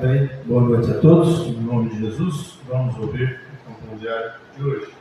Bem, boa noite a todos. Em nome de Jesus, vamos ouvir o Evangelho de hoje.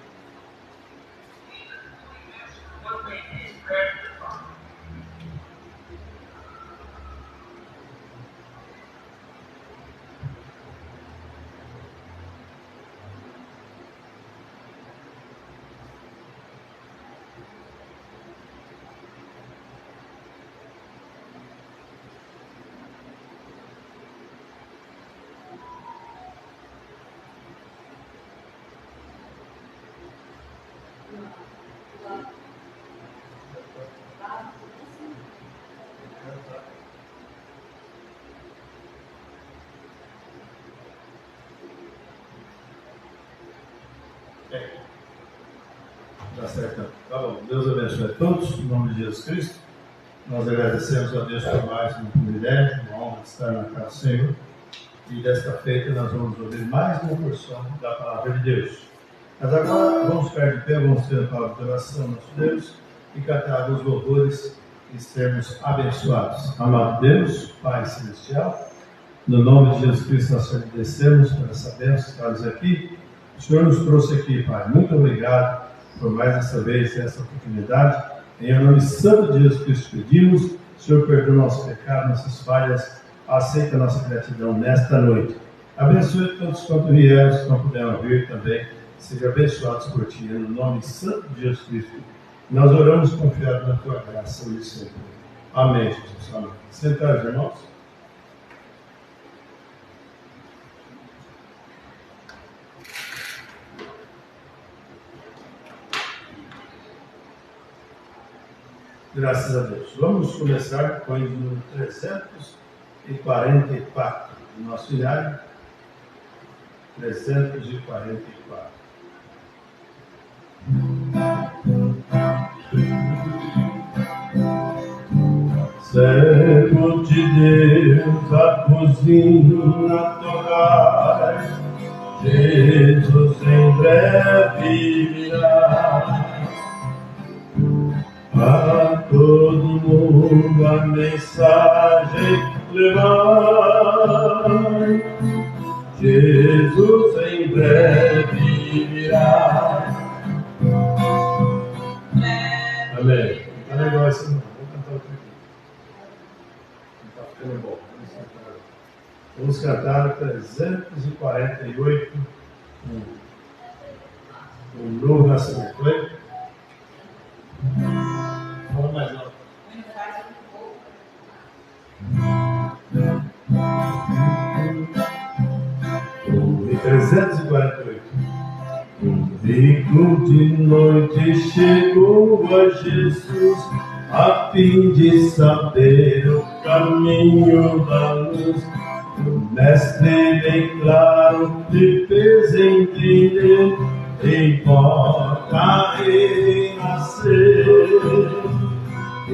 Tá certo. Tá bom. Deus abençoe a todos, em nome de Jesus Cristo. Nós agradecemos a Deus por mais um privilégio, uma honra de estar na casa do Senhor. E desta feita nós vamos ouvir mais uma porção da palavra de Deus. Mas agora vamos ficar de pé, vamos ter a palavra de oração, nosso Deus, e cantar os louvores e sermos abençoados. Amado Deus, Pai Celestial, no nome de Jesus Cristo nós agradecemos por essa bênção que estamos aqui. O Senhor nos trouxe aqui, Pai. Muito obrigado por mais essa vez, essa oportunidade. Em nome santo de Jesus Cristo pedimos. O Senhor perdoa nosso pecado, nossas falhas. Aceita a nossa gratidão nesta noite. Abençoe todos quanto vieram, se não puderam vir também. Sejam abençoados por Ti, no nome santo de Jesus Cristo. Nós oramos confiados na Tua graça hoje e sempre. Amém, Jesus. Amém. Sentados, irmãos. Graças a Deus. Vamos começar com o número 344 do nosso diário. 344. Servo de Deus, a cozinha tocar, Jesus em breve virá. A todo mundo a mensagem levar, Jesus em breve virá. Amém. Tá legal esse nome. Vou cantar outro aqui. Não tá ficando bom. Vamos cantar o 348. Um novo nascimento. Foi? Vamos mais alto. E 348. Um rico de noite chegou a Jesus, a fim de saber o caminho da luz. O mestre bem claro lhe fez entender, importa renascer,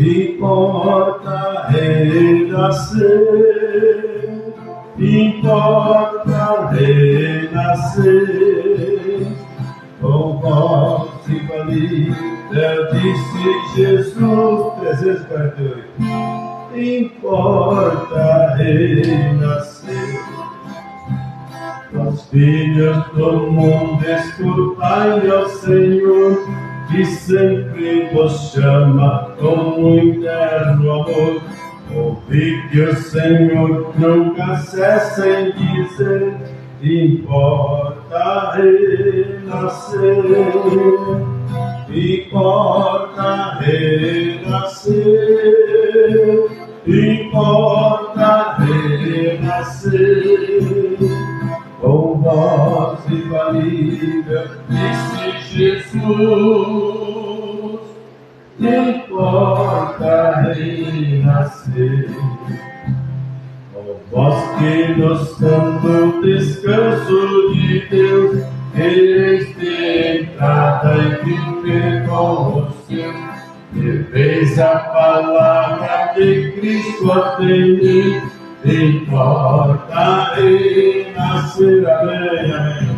importa renascer, importa renascer. Com voz infalível disse Jesus, 348, importa renascer. Os filhos do mundo, escutai ao Senhor, que sempre vos chama com um eterno amor. Ouvi que o Senhor nunca cessa em dizer, importa renascer, importa renascer, importa renascer. Com voz infalível disse Jesus, importa renascer. Ó vós que nos dando descanso de Deus, quereis ter entrada e viver com os seus. Deveis a palavra de Cristo atender, importa renascer, amém, amém.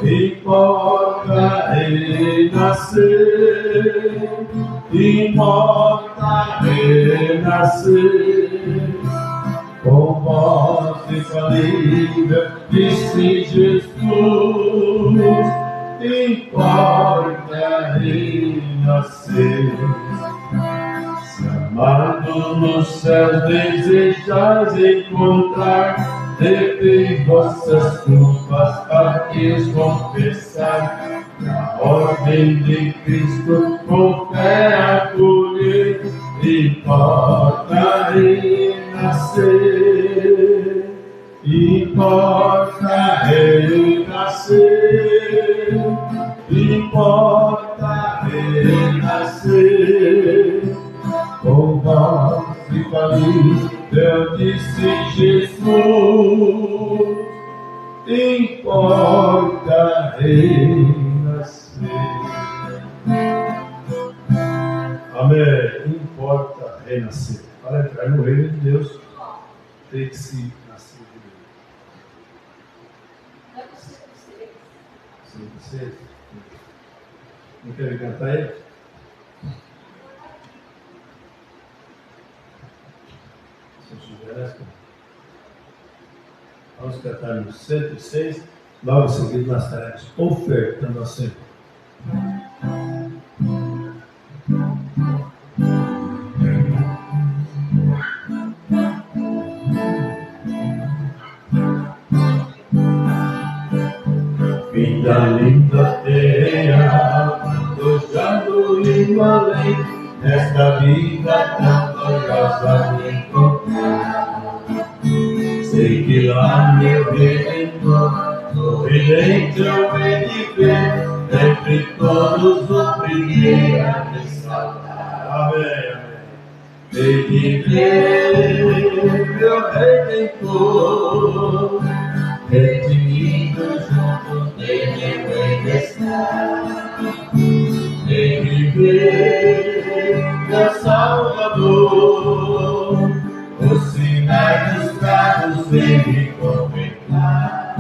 Importa renascer, importa renascer. Com voz infalível, disse Jesus, importa renascer. Se amado nos céus desejais encontrar, devei vossas culpas a Deus confessar. Na ordem de Cristo com fé acolher, importa renascer. Importa renascer. Importa renascer. Com voz infalível disse Jesus, importa renascer. Amém. Importa renascer. Para entrar no reino de Deus, tem que se nascer de novo. 5, 6. Não quer cantar aí? Vamos cantar no 106. Logo em seguida nós estaremos ofertando a Senhor. Vida linda terra, antojando e além, nesta vida tão gloriosa me encontrar. Sei que lá meu Redentor, sorridente eu hei de ver, entre todos o primeiro a me saudar. Amém, amém. Hei de ver meu Redentor, redimido junto dele eu hei de estar. Hei de ver meu Salvador, os sinais dos carros vem me contemplar.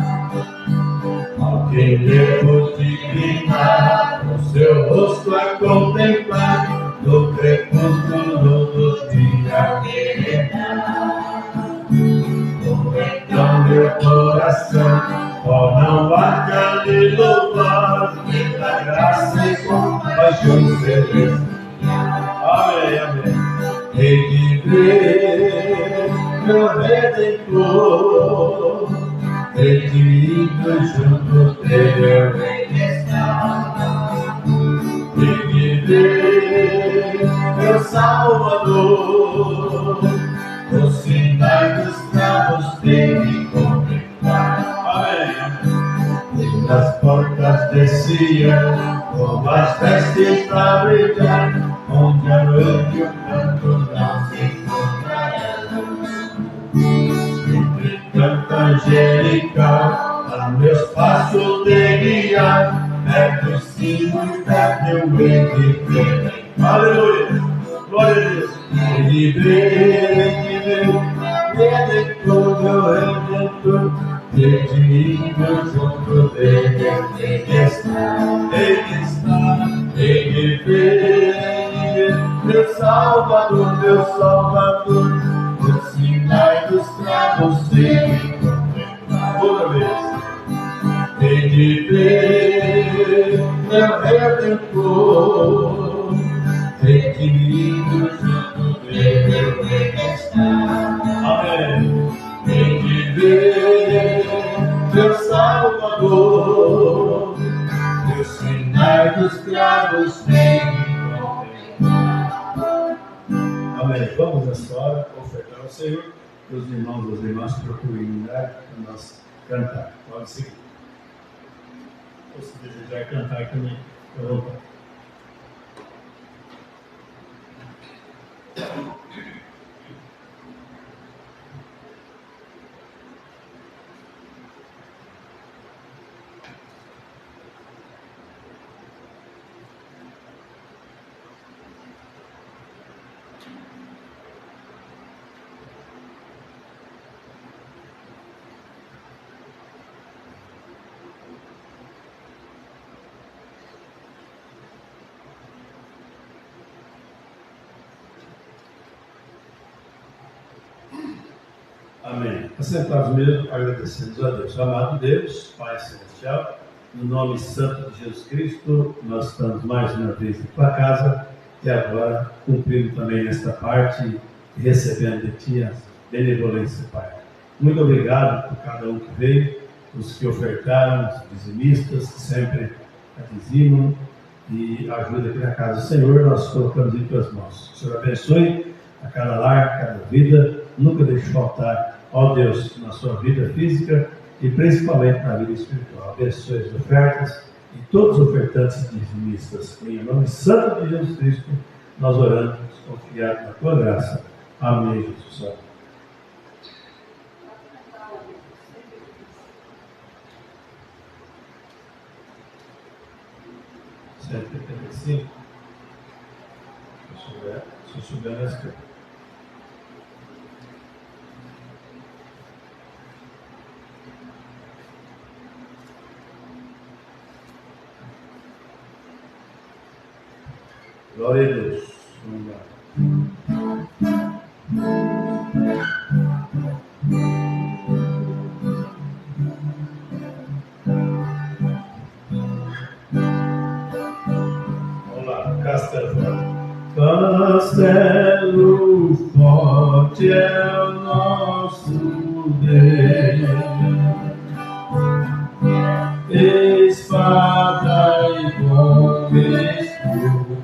Alguém devo dignar, o seu rosto a contemplar, no crepúsculo dos dias que dá. Então meu coração, ó, não larga de louvar, pela graça e compaixão celestial. Amém, amém. Hei de ver meu Redentor, redimido junto dele eu hei de estar. Hei de ver meu Salvador, os sinais dos cravos tem me contemplar. Amém. Nas portas desciam, como as vestes pra brilhar, onde a noite o canto não se encontrará. Entre canto angelical, a meus passos de guiar, perto sino e perto eu hei de ver. Aleluia, glória a Deus. Hei de ver, Redentor, meu Redentor, redimido junto dele eu hei de estar. Hei de estar, hei de ver meu Salvador, meu Salvador, os sinais dos cravos dele contemplar. Outra vez. Hei de ver meu Redentor, redimido junto dele eu hei de estar. Amém. Hei de ver meu Salvador, os sinais dos cravos vem me contemplar. Amém. Vamos nessa hora ofertar ao Senhor. Os irmãos e as irmãs procurem lugar para nós cantar. Pode seguir. Ou se desejar cantar também, à vontade. Amém. Assentados mesmo, agradecemos a Deus. Amado Deus, Pai Celestial, no nome santo de Jesus Cristo, nós estamos mais uma vez em tua casa e agora cumprindo também nesta parte e recebendo de ti a benevolência, Pai. Muito obrigado por cada um que veio, os que ofertaram, os dizimistas que sempre dizimam e ajuda aqui na casa do Senhor, nós colocamos em tuas mãos. O Senhor abençoe a cada lar, cada vida, nunca deixe faltar, ó Deus, na sua vida física e principalmente na vida espiritual. Abençoe as ofertas e todos os ofertantes e dizimistas. Em nome santo de Jesus Cristo, nós oramos, confiados na tua graça. Amém, Jesus. 185. Se eu souber na esquerda. Glória a Deus. Vamos lá. Castelo forte é o nosso Deus, espada e bom escudo,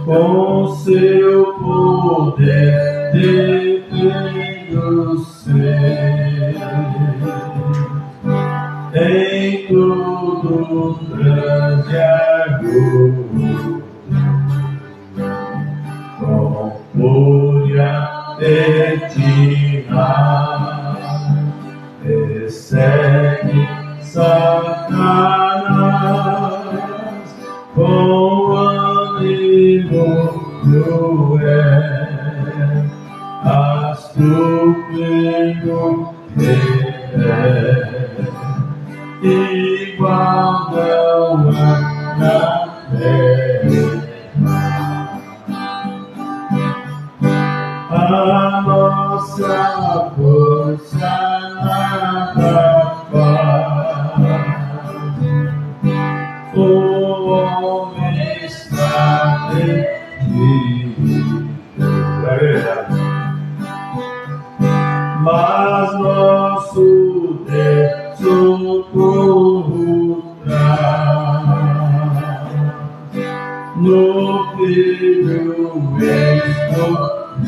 com seu poder defende os seus, em tudo grande argumento, com fúria retina, persegue Satanás, com ânimo cruel, astuto igual não há na terra. A nossa força nada faz, o homem está perdido, é verdade. Mas nosso Deus socorro traz, no Filho escolhido.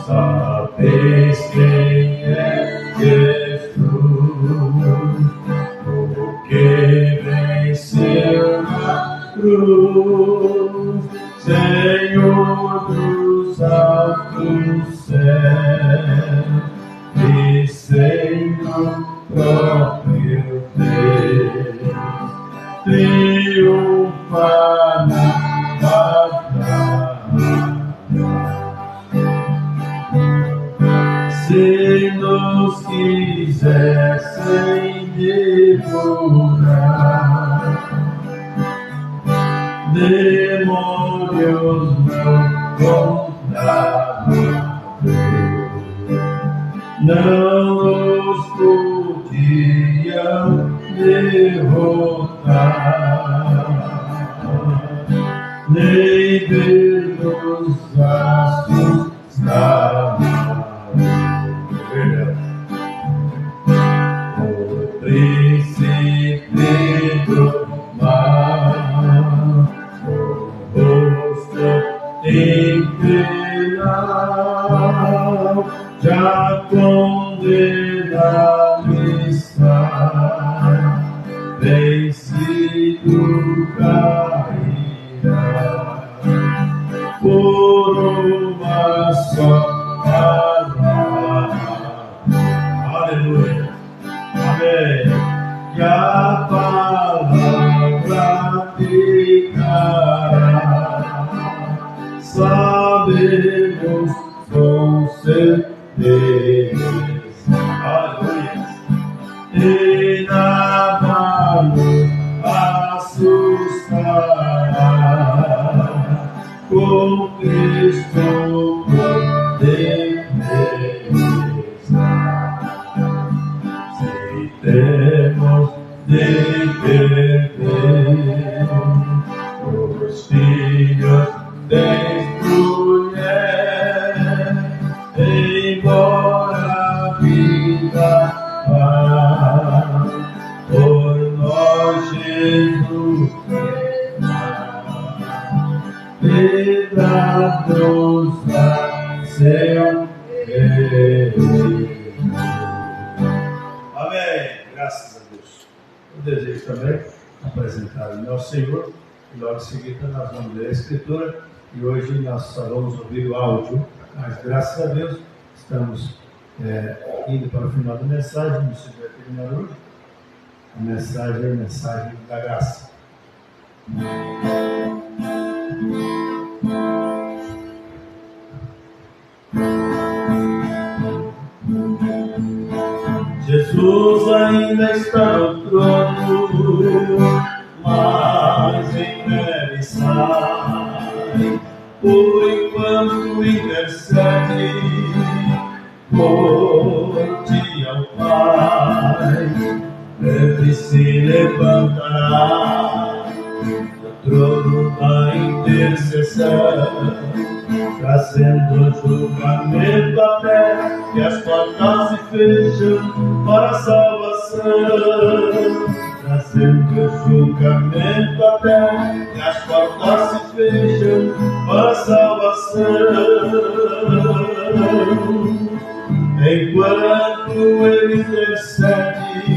Sabeis quem é Jesus, porque venceu na cruz, Senhor dos altos céus, e sendo próprio Deus, triunfa na batalha. Se nos quisessem devorar, demônios não contavam, não nos podiam derrotar, nem ver-nos assustar. O príncipe do mal, o rosto infernal, já condenado está, vencido cairá, por uma só palavra. Aleluia. Amém. E a palavra ficará, sabemos com certeza. Aleluia. E nada nos assustará, com Cristo podemos estar. Se temos de perder os filhos de mulher, embora a vida vá, por nós Jesus livra-nos a seu reino. Amém. Graças a Deus. Eu desejo também apresentar o nosso Senhor e logo em seguida nós vamos ler a Escritura e hoje nós só vamos ouvir o áudio, mas graças a Deus estamos indo para o final da mensagem, não se vai terminar hoje. A mensagem é a mensagem da graça. Jesus ainda está no trono, mas em breve sai, por enquanto intercede por ti ao Pai. Breve se levantará do trono da intercessão, trazendo julgamento à terra, e as portas se fecham para a salvação. Trazendo julgamento à terra, e as portas se fecham para a salvação. Enquanto ele intercede,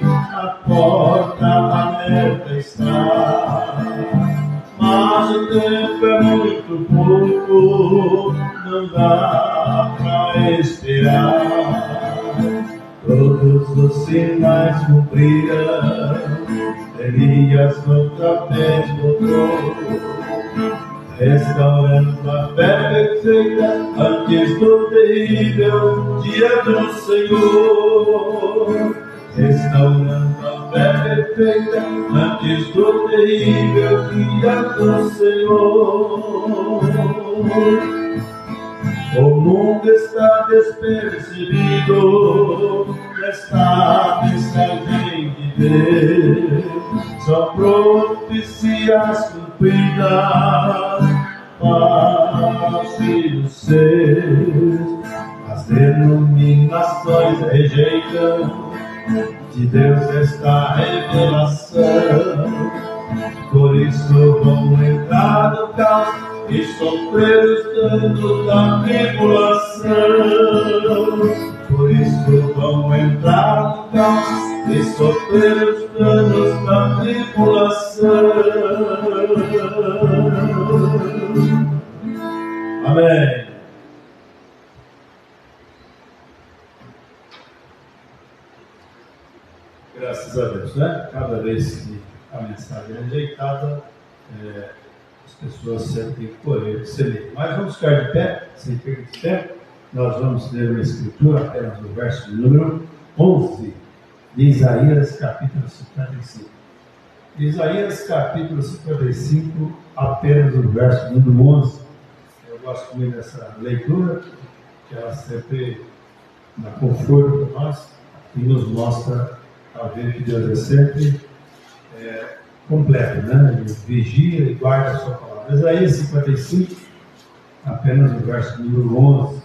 a porta aberta está. Mas o tempo é muito pouco, não dá para esperar. Todos os sinais cumprirão, Elias outra vez voltou, restaurando a fé perfeita antes do terrível dia do Senhor. Restaurando a fé perfeita antes do terrível dia do Senhor. O mundo está despercebido nesta mensagem de Deus. São profecias cumpridas para os filhos seus. As denominações rejeitam de Deus esta revelação. Por isso vão entrar no caos e sofrer os danos da tribulação. Por isso vão entrar no caos e sofrer os danos da tribulação. Amém. Graças a Deus, né? Cada vez que a mensagem é rejeitada, as pessoas sempre correr de semeio. Mas vamos ficar de pé, sem perder tempo. Nós vamos ler uma escritura apenas no verso número 11 de Isaías, capítulo 55. Isaías, capítulo 55, apenas no verso número 11. Eu gosto muito dessa leitura, que ela sempre dá conforto para nós e nos mostra a ver que Deus é sempre completo, né? Ele vigia e guarda a sua palavra. Isaías 55, apenas no verso número 11.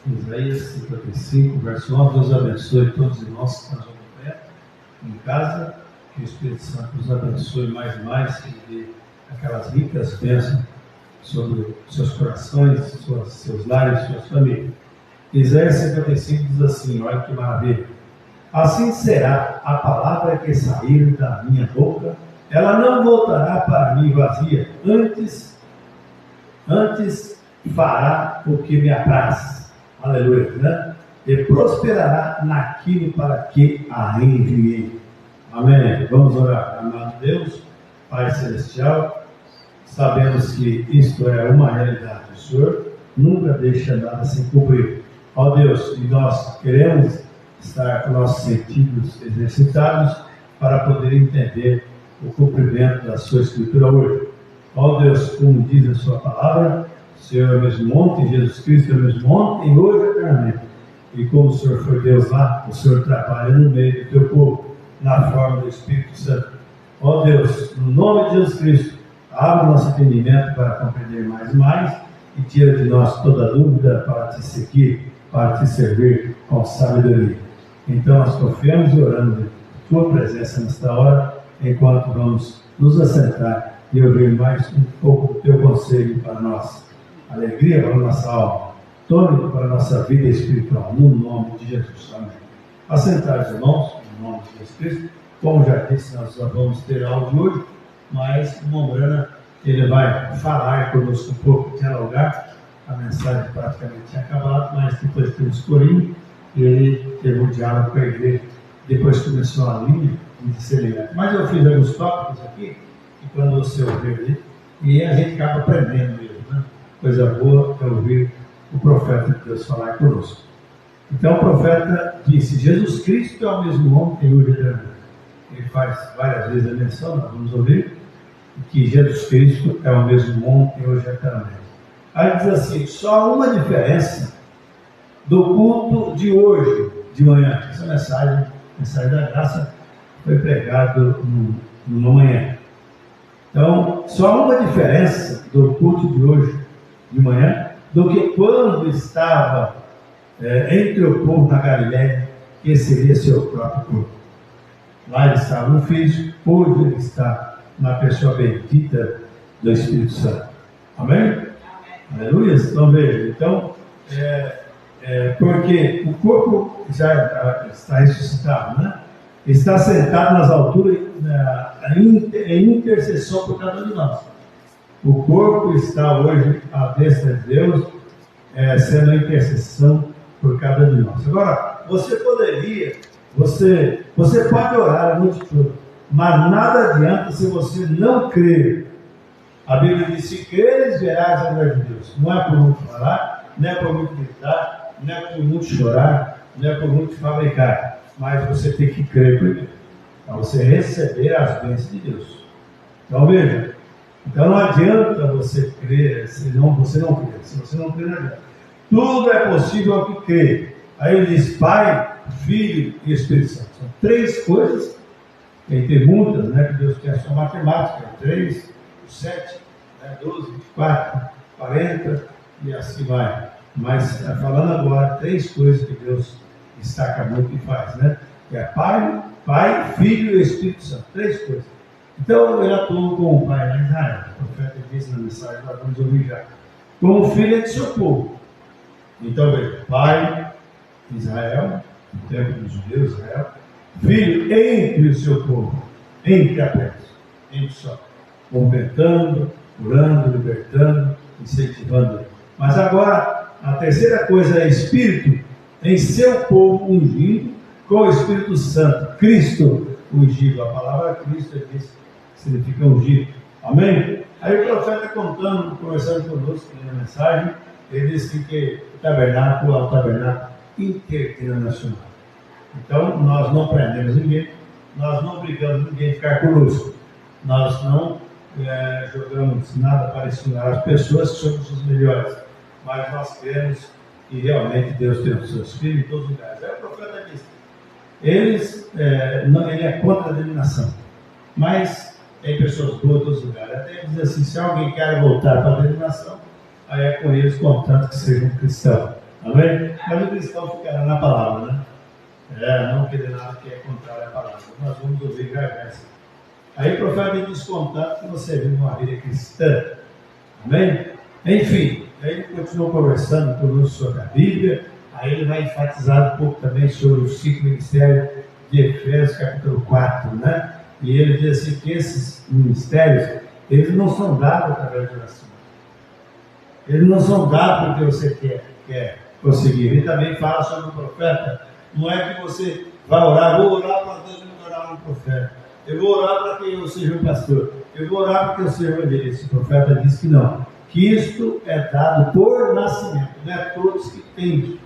Isaías 55, verso 11. Deus abençoe todos os irmãos que estão no pé, em casa. Que o Espírito Santo nos abençoe mais e mais, que Ele dê aquelas ricas bênçãos sobre seus corações, seus lares, suas famílias. Isaías 55 diz assim, olha que maravilha. Assim será a palavra que sair da minha boca, ela não voltará para mim vazia, antes fará o que me apraz. Aleluia, né? E prosperará naquilo para que a enviei. Amém. Vamos orar. Amado Deus, Pai Celestial, sabemos que isto é uma realidade. O Senhor nunca deixa nada sem cumprir. Ó Deus, e nós queremos estar com nossos sentidos exercitados para poder entender o cumprimento da sua Escritura hoje. Ó Deus, como diz a sua palavra, o Senhor é o mesmo ontem, Jesus Cristo é o mesmo ontem e hoje eternamente. E como o Senhor foi Deus lá, o Senhor trabalha no meio do teu povo, na forma do Espírito Santo. Ó Deus, no nome de Jesus Cristo, abre o nosso entendimento para compreender mais e mais e tira de nós toda dúvida para te seguir, para te servir com sabedoria. Então nós confiamos e oramos em tua presença nesta hora, enquanto vamos nos assentar e ouvir mais um pouco do teu conselho para nós. Alegria para a nossa alma, tônico para a nossa vida espiritual, no nome de Jesus. Amém. Assentados, irmãos, no nome de Jesus Cristo. Como já disse, nós já vamos ter áudio hoje, mas o Mombrana, ele vai falar conosco um pouco, dialogar. A mensagem praticamente tinha acabado, mas depois temos Corinho, ele teve um diálogo com a igreja. Depois começou a linha de discernimento. Mas eu fiz alguns tópicos aqui, e quando você ouvir ali, e a gente acaba aprendendo mesmo, né? Coisa boa é ouvir o profeta de Deus falar conosco. Então o profeta disse: Jesus Cristo é o mesmo ontem, hoje e eternamente. Ele faz várias vezes a menção, nós vamos ouvir, que Jesus Cristo é o mesmo ontem, hoje e eternamente. Aí diz assim: só uma diferença do culto de hoje, de manhã. Essa mensagem da graça, foi pregada numa manhã. Então, só uma diferença do culto de hoje, de manhã, do que quando estava entre o povo na Galiléia, que seria seu próprio corpo. Lá ele estava no físico, hoje ele está na pessoa bendita do Espírito Santo. Amém? Amém. Aleluia? Então veja, porque o corpo já está ressuscitado, né? Está sentado nas alturas em intercessão por cada um de nós. O corpo está hoje à destra de Deus, sendo a intercessão por cada um de nós. Agora, você pode orar a noite toda, mas nada adianta se você não crer. A Bíblia diz: se creres, verás a glória de Deus. Não é por muito falar, não é por muito gritar, não é por muito chorar, não é por muito fabricar, mas você tem que crer primeiro, para você receber as bênçãos de Deus. Então veja, então não adianta você crer, senão você não crê. Se você não crê, não adianta. Tudo é possível ao que crê. Aí ele diz: Pai, Filho e Espírito Santo. São três coisas. Tem muitas, né? Que Deus quer só matemática: 3, 7, 12, 24, 40 e assim vai. Mas falando agora, três coisas que Deus destaca muito e faz, né? Que é Pai, Filho e Espírito Santo. Três coisas. Então ele atuou como Pai lá em Israel. O profeta disse na mensagem, nós vamos ouvir já. Como Filho é de seu povo. Então veja: Pai, Israel, o tempo dos judeus, Israel. Filho entre o seu povo, entre apenas, entre só, convertendo, curando, libertando, incentivando. Mas agora, a terceira coisa é Espírito em seu povo ungido com o Espírito Santo. Cristo ungido. A palavra Cristo significa ungido. Amém? Aí o profeta conversando conosco na mensagem, ele disse que o tabernáculo é o tabernáculo interdenominacional. Então, nós não prendemos ninguém, nós não obrigamos ninguém a ficar conosco, nós não jogamos nada para ensinar as pessoas que somos os melhores, mas nós queremos que realmente Deus tem os seus filhos em todos os lugares. Aí o profeta disse: ele é contra a denominação, mas tem pessoas boas em todos os lugares. Até diz assim: se alguém quer voltar para a denominação, aí é com eles, contanto que seja um cristão. Amém? Mas o cristão ficará na palavra, né? Não querer nada que é contrário à palavra. Nós vamos ouvir graça. Aí o profeta diz: contanto que você vive uma vida cristã. Amém? Enfim, aí ele continuou conversando conosco sobre a Bíblia. Aí ele vai enfatizar um pouco também sobre o ciclo ministério de Efésios, capítulo 4, né? E ele diz assim que esses ministérios, eles não são dados através de oração. Eles não são dados porque você quer conseguir. Ele também fala sobre o profeta. Não é que você vai orar: vou orar para Deus me tornar um profeta, eu vou orar para que eu seja um pastor, eu vou orar para que eu seja um evangelista. O profeta diz que não, que isto é dado por nascimento, não é todos que têm,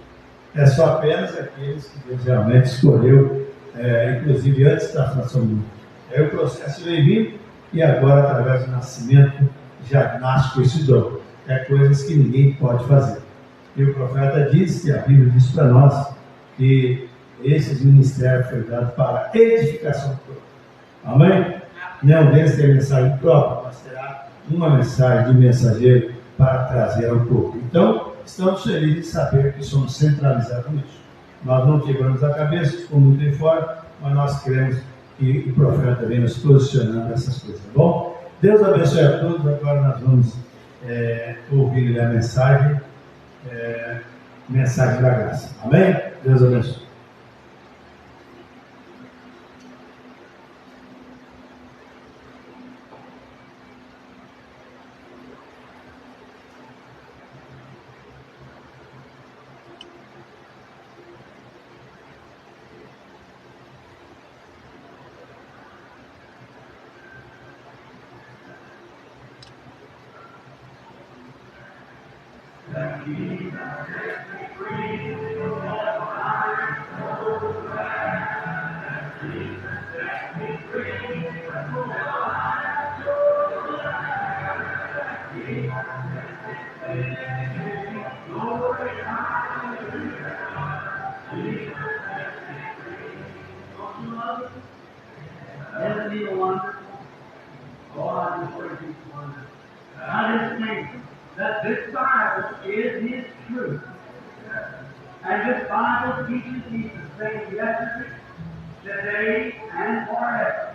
é só apenas aqueles que Deus realmente escolheu, inclusive antes da fundação do mundo. Aí o processo veio vindo e agora, através do nascimento, já nasce com esse dom. É coisas que ninguém pode fazer. E o profeta diz, que a Bíblia diz para nós, que esse ministério foi dado para edificação do corpo. Amém? Não deles tem mensagem própria, mas terá uma mensagem de mensageiro para trazer ao corpo. Então, estamos felizes de saber que somos centralizados nisso. Nós não quebramos a cabeça, ficamos muito em fora, mas nós queremos que o profeta venha nos posicionando nessas coisas, tá bom? Deus abençoe a todos. Agora nós vamos ouvir a mensagem da graça. Amém? Deus abençoe. That this Bible is His truth. And this Bible teaches He's the same yesterday, today, and forever.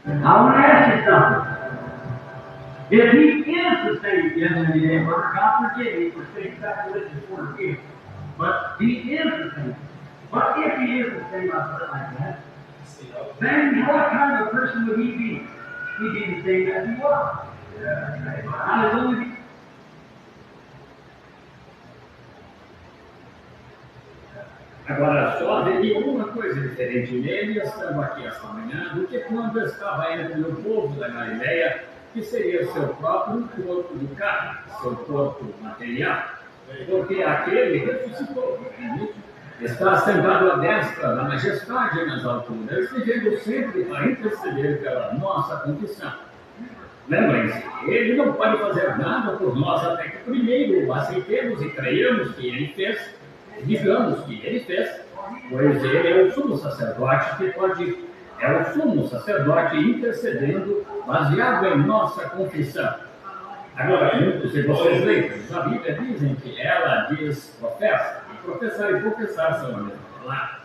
I want to ask you something. If He is the same yesterday, today, and forever, God forgive me for saying sacrilegious for Him. But He is the same. But if He is the same, I put it like that, then what kind of person would He be? He'd be the same as He was. Hallelujah. Agora, só haveria uma coisa diferente nele, estando aqui esta manhã, do que quando estava entre o povo da Galileia, que seria seu próprio corpo de carne, seu corpo material. Porque aquele ressuscitou, está sentado à destra da majestade nas alturas, vivendo sempre para interceder pela nossa confissão. Lembrem-se, Ele não pode fazer nada por nós até que primeiro o aceitemos e creiamos que Ele fez, digamos que Ele fez, pois Ele é o sumo sacerdote que é o sumo sacerdote intercedendo baseado em nossa confissão. Agora, muitos de vocês leigos, a Bíblia dizem que ela diz professa, e professar e confessar são a mesma palavra.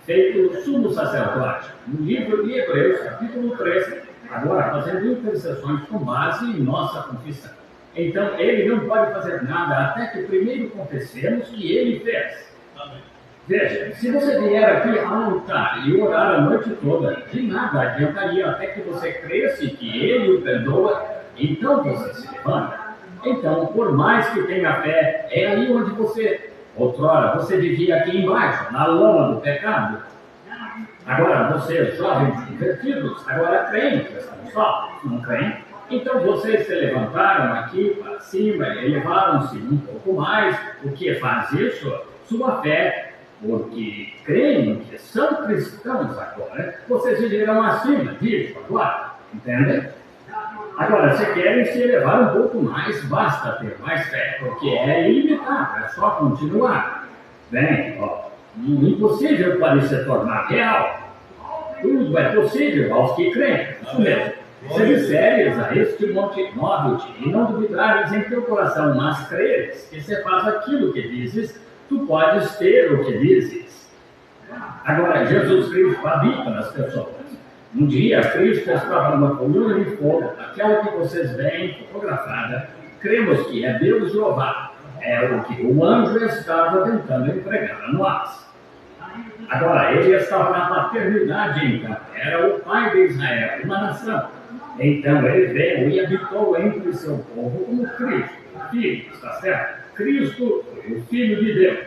Feito o sumo sacerdote, no livro de Hebreus, capítulo 13, agora fazendo intercessões com base em nossa confissão. Então, ele não pode fazer nada até que primeiro confessemos que ele fez. Veja, se você vier aqui ao altar e orar a noite toda, de nada adiantaria até que você cresce que ele o perdoa. Então você se levanta. Então, por mais que tenha fé, é aí onde outrora, você vivia aqui embaixo, na lama do pecado. Agora, vocês, jovens convertidos, agora creem que estão só, não creem? Então, vocês se levantaram aqui para cima, elevaram-se um pouco mais. O que faz isso? Sua fé, porque creem que são cristãos agora, vocês viverão acima disso agora, entendem? Agora, se querem se elevar um pouco mais, basta ter mais fé, porque é ilimitado, é só continuar. Bem, impossível pode se tornar real. Tudo é possível aos que creem, isso mesmo. Se disseres a este monte, move-te, e não duvidares em teu coração, mas creres que se faz aquilo que dizes, tu podes ter o que dizes. Agora, Jesus Cristo habita nas pessoas. Um dia, Cristo estava numa coluna de fogo, aquela que vocês veem fotografada. Cremos que é Deus Jeová. É o que o anjo estava tentando entregar a nós. Agora, ele estava na paternidade, então. Era o pai de Israel, uma nação. Então, ele veio e habitou entre seu povo como Cristo, o Filho, está certo? Cristo foi o Filho de Deus.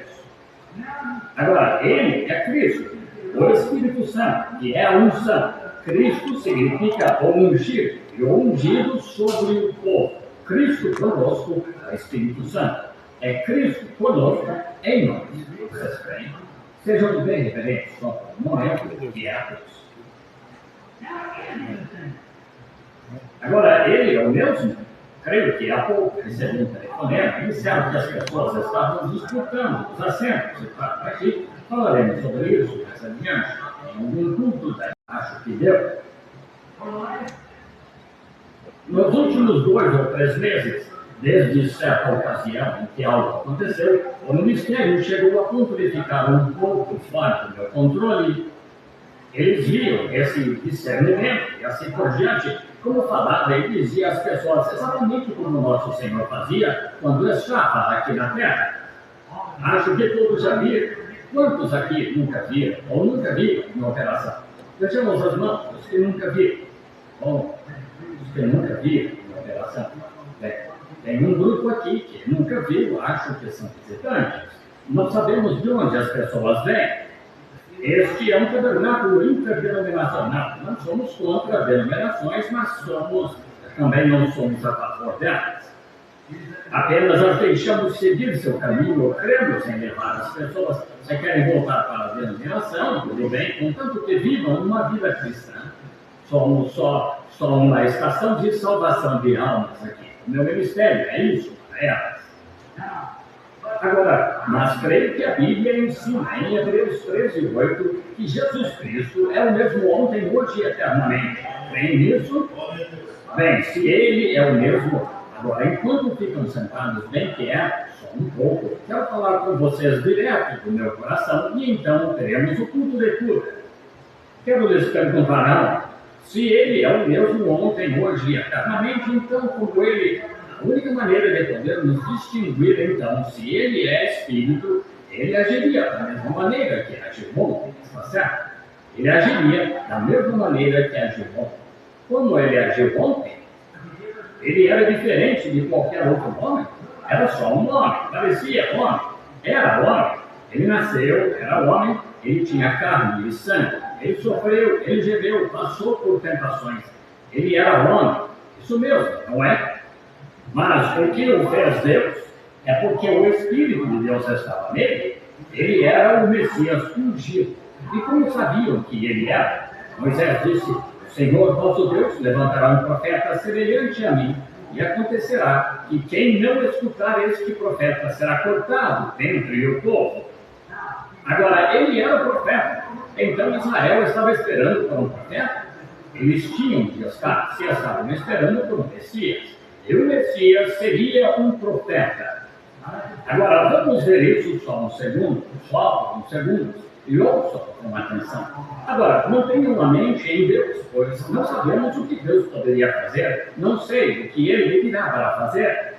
Agora, ele é Cristo, o Espírito Santo, que é a unção. Cristo significa o ungido, e o ungido sobre o povo. Cristo conosco, é Espírito Santo. É Cristo conosco em nós. Vocês creem? Sejam bem reverentes só por um momento quietos. Agora, ele é o mesmo. Creio que há pouco recebi um telefonema e disseram que as pessoas estavam disputando os assentos. E para aqui falaremos sobre isso mais adiante. Em algum culto, acho que deu. Nos últimos 2 ou 3 meses, desde certa ocasião em que algo aconteceu, o ministério chegou a ponto de ficar um pouco fora do meu controle. Eles viam esse discernimento e assim por diante, como falava e dizia às pessoas exatamente como o nosso Senhor fazia quando estava aqui na terra. Acho que todos já viram. Quantos aqui nunca viram ou nunca viram uma operação? Deixamos as mãos, os que nunca viram. Bom, os que nunca viram uma operação. Bem, tem um grupo aqui que nunca viu, acho que são visitantes. Não sabemos de onde as pessoas vêm. Este é um tabernáculo interdenominacional. Não somos contra denominações, mas também não somos a favor delas. Apenas as deixamos seguir seu caminho, cremos em levar as pessoas. Se querem voltar para a denominação, tudo bem, contanto que vivam uma vida cristã. Somos só uma estação de salvação de almas aqui. O meu ministério é isso para elas. Agora, mas creio que a Bíblia ensina em Hebreus 13:8 que Jesus Cristo é o mesmo ontem, hoje e eternamente. Creem nisso? Bem, se Ele é o mesmo. Agora, enquanto ficam sentados bem quietos, só um pouco, quero falar com vocês direto do meu coração e então teremos o culto de cura. Quero lhes perguntar algo. Se Ele é o mesmo ontem, hoje e eternamente, então como Ele... A única maneira de podermos distinguir, então, se ele é espírito, ele agiria da mesma maneira que agiu ontem, está certo? Ele agiria da mesma maneira que agiu ontem. Como ele agiu ontem, ele era diferente de qualquer outro homem. Era só um homem, parecia homem, era homem. Ele nasceu, era homem, ele tinha carne e sangue. Ele sofreu, ele gemeu, passou por tentações. Ele era homem, isso mesmo, não é? Mas o que o fez Deus é porque o Espírito de Deus estava nele. Ele era o Messias ungido. E como sabiam que ele era? Moisés disse: o Senhor vosso Deus levantará um profeta semelhante a mim, e acontecerá que quem não escutar este profeta será cortado dentre o povo. Agora, ele era o profeta. Então Israel estava esperando por um profeta. Eles tinham de estar, se estavam esperando por um Messias. E o Messias seria um profeta. Agora, vamos ver isso só um segundo, e ouçam com atenção. Agora, mantenham a mente em Deus, pois não sabemos o que Deus poderia fazer, não sei o que Ele virá para fazer.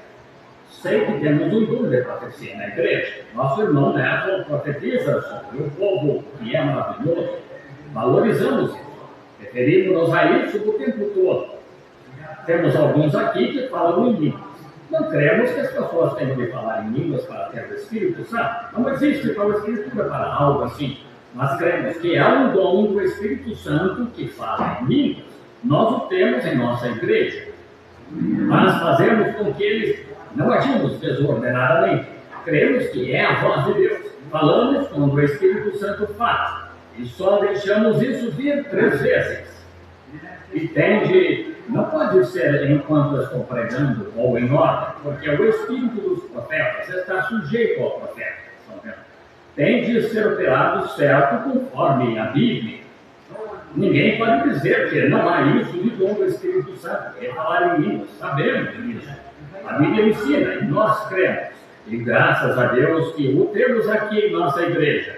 Sei que temos um dom de profecia na igreja. Nosso irmão Neto profetiza sobre o povo, que é maravilhoso. Valorizamos isso, referimos-nos a isso o tempo todo. Temos alguns aqui que falam em línguas. Não cremos que as pessoas tenham de falar em línguas para ter o Espírito Santo. Não existe tal escritura para algo assim. Mas cremos que há um dom do Espírito Santo que fala em línguas. Nós o temos em nossa igreja. Mas fazemos com que eles não agimos desordenadamente. Cremos que é a voz de Deus. Falamos quando o Espírito Santo faz. E só deixamos isso vir 3 vezes. Entende? Não pode ser enquanto estou pregando ou em ordem, porque o espírito dos profetas está sujeito ao profeta. Tem de ser operado certo conforme a Bíblia. Ninguém pode dizer que não há isso de dom do Espírito Santo. É falar em línguas, sabemos disso. A Bíblia ensina e nós cremos. E graças a Deus que o temos aqui em nossa igreja.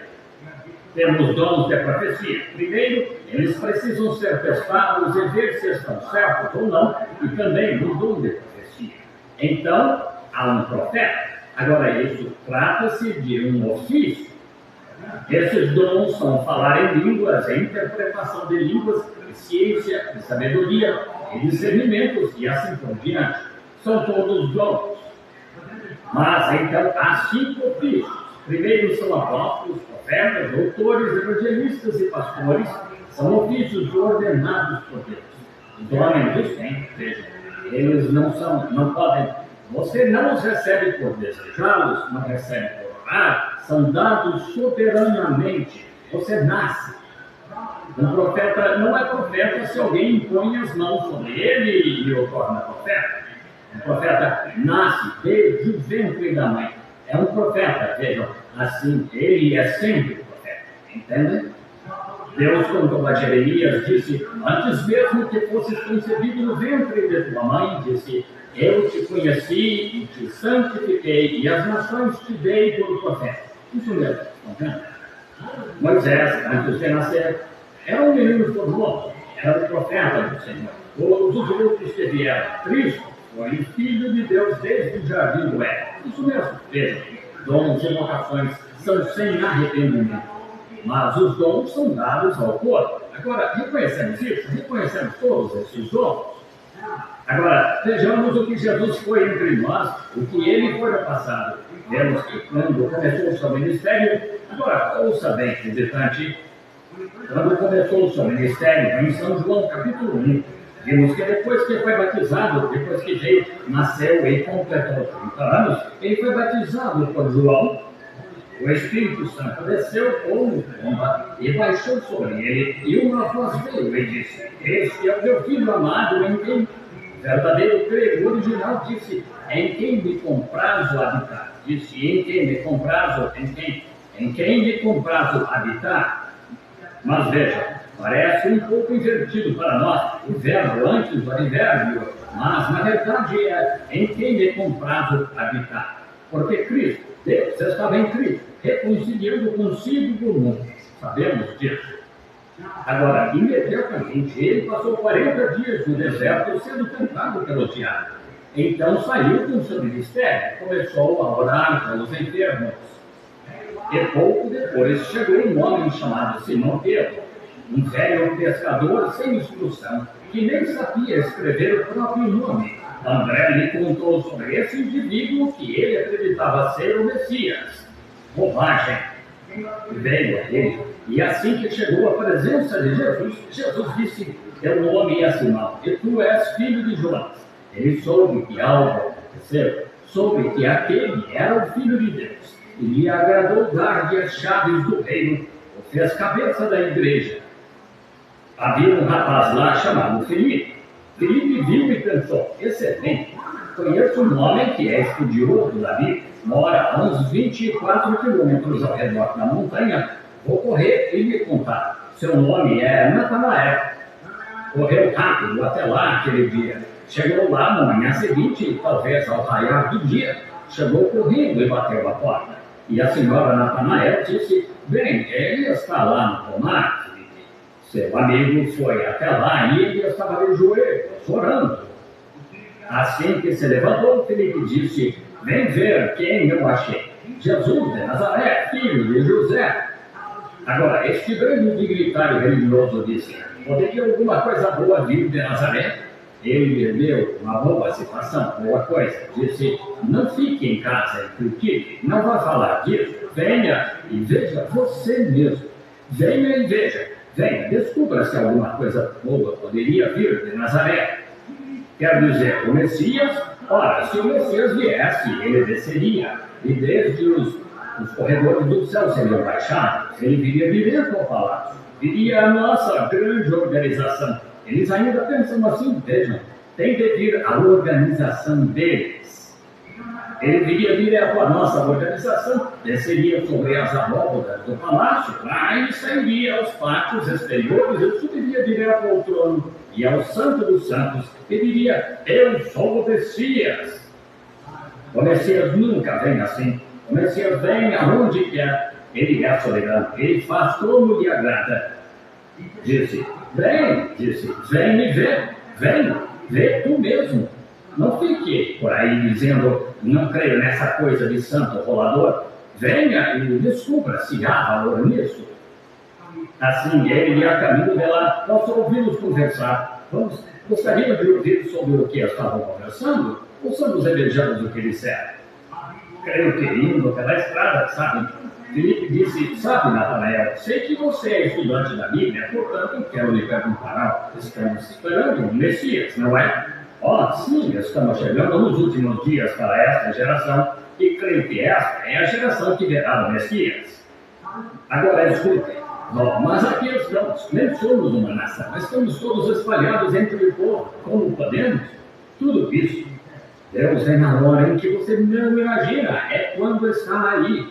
Temos dons de profecia. Primeiro, eles precisam ser testados e ver se estão certos ou não, e também no dom de profecia. Então, há um profeta. Agora, isso trata-se de um ofício. Esses dons são falar em línguas, a interpretação de línguas, de ciência, de sabedoria, e discernimentos, e assim por diante. São todos dons. Mas, então, há 5 ofícios. Primeiro são apóstolos, profetas, doutores, evangelistas e pastores. São ofícios ordenados por Deus. Os homens dos tempos, vejam, eles não podem, você não os recebe por desejá-los, não recebe por orar, são dados soberanamente, você nasce. Um profeta não é profeta se alguém impõe as mãos sobre ele e o torna profeta. Um profeta nasce desde o ventre da mãe. É um profeta, vejam, assim, ele é sempre profeta, entendem? Deus contou a Jeremias, disse, antes mesmo que fosses concebido no ventre de tua mãe, disse, eu te conheci e te santifiquei, e as nações te dei por profeta. Isso mesmo, estão vendo? Moisés, antes de nascer, era um menino formoso, era o profeta do Senhor. Todos os outros que vieram, Cristo foi o Filho de Deus desde o jardim do Éden. Isso mesmo, vejam, dons e vocações são sem arrependimento. Mas os dons são dados ao corpo. Agora, reconhecemos isso? Reconhecemos todos esses dons? Agora, vejamos o que Jesus foi entre nós, o que ele foi no passado. Vemos que quando começou o seu ministério, agora, ouça bem, visitante, quando começou o seu ministério, em São João, capítulo 1, vimos que depois que foi batizado, depois que veio, nasceu e completou 30 anos, ele foi batizado por João. O Espírito Santo desceu como pomba e baixou sobre ele, e uma voz veio e disse, este é o meu filho amado, em quem, verdadeiro grego original disse, em quem me comprazo habitar. Disse, em quem me comprazo, em quem me comprazo habitar. Mas veja, parece um pouco invertido para nós, o verbo antes do advérbio, mas na verdade é em quem me comprazo habitar. Porque Cristo, Deus estava em Cristo, reconciliando consigo o mundo. Sabemos disso. Agora, imediatamente, ele passou 40 dias no deserto sendo tentado pelo diabo. Então saiu com seu ministério, começou a orar pelos enfermos. E pouco depois chegou um homem chamado Simão Pedro, um velho pescador sem instrução, que nem sabia escrever o próprio nome. André lhe contou sobre esse indivíduo que ele acreditava ser o Messias. Bobagem! Veio a ele, e assim que chegou à presença de Jesus, Jesus disse, teu nome é Simão, e tu és filho de Jonas. Ele soube que algo aconteceu, soube que aquele era o Filho de Deus, e lhe agradou dar-lhe as chaves do reino, o fez cabeça da igreja. Havia um rapaz lá chamado Felipe. Felipe viu e pensou, excelente, conheço um homem que é estudioso da Bíblia, mora a uns 24 quilômetros ao redor da montanha, vou correr e lhe contar. Seu nome é Natanael. Correu rápido até lá aquele dia. Chegou lá na manhã seguinte, talvez ao raiar do dia, chegou correndo e bateu a porta. E a senhora Natanael disse, bem, ele está lá no pomar. Seu amigo foi até lá e ele estava de joelhos, orando. Assim que se levantou, Felipe disse, vem ver quem eu achei. Jesus de Nazaré, filho de José. Agora, este grande dignitário religioso disse, poderia alguma coisa boa vir de Nazaré? Ele lhe deu uma boa situação, boa coisa. Disse, não fique em casa e critique, não vá falar disso. Venha e veja você mesmo. Venha e veja. Venha, descubra se alguma coisa boa poderia vir de Nazaré. Quer dizer, o Messias, ora, se o Messias viesse, ele desceria, e desde os corredores do céu seriam baixados, ele viria direto ao palácio, viria a nossa grande organização. Eles ainda pensam assim, vejam, tem de vir a organização deles. Ele viria direto à nossa organização, desceria sobre as abóbodas do palácio, lá e sairia aos pátios exteriores e subiria direto ao trono e ao Santo dos Santos e diria, eu sou o Messias. O Messias nunca vem assim. O Messias vem aonde quer. Ele é soberano, ele faz como lhe agrada. Disse, vem e vê tu mesmo. Não fique por aí dizendo, não creio nessa coisa de santo rolador. Venha e descubra se há valor nisso. Assim, ele ia a caminho de lá, posso ouvi-los conversar. Gostaria de ouvir sobre o que estavam conversando? Ouçamos e vejamos o que disseram. Creio que indo pela estrada, sabe? Felipe disse, sabe, Natanael, sei que você é estudante da Bíblia, portanto, quero lhe perguntar algo. Estamos esperando um Messias, não é? Oh, sim, estamos chegando nos últimos dias para esta geração e creio que esta é a geração que verá o Messias. Agora, escutem, mas aqui estamos, nem somos uma nação, estamos todos espalhados entre o povo, como podemos? Tudo isso. Deus vem na hora em que você não imagina, é quando está aí.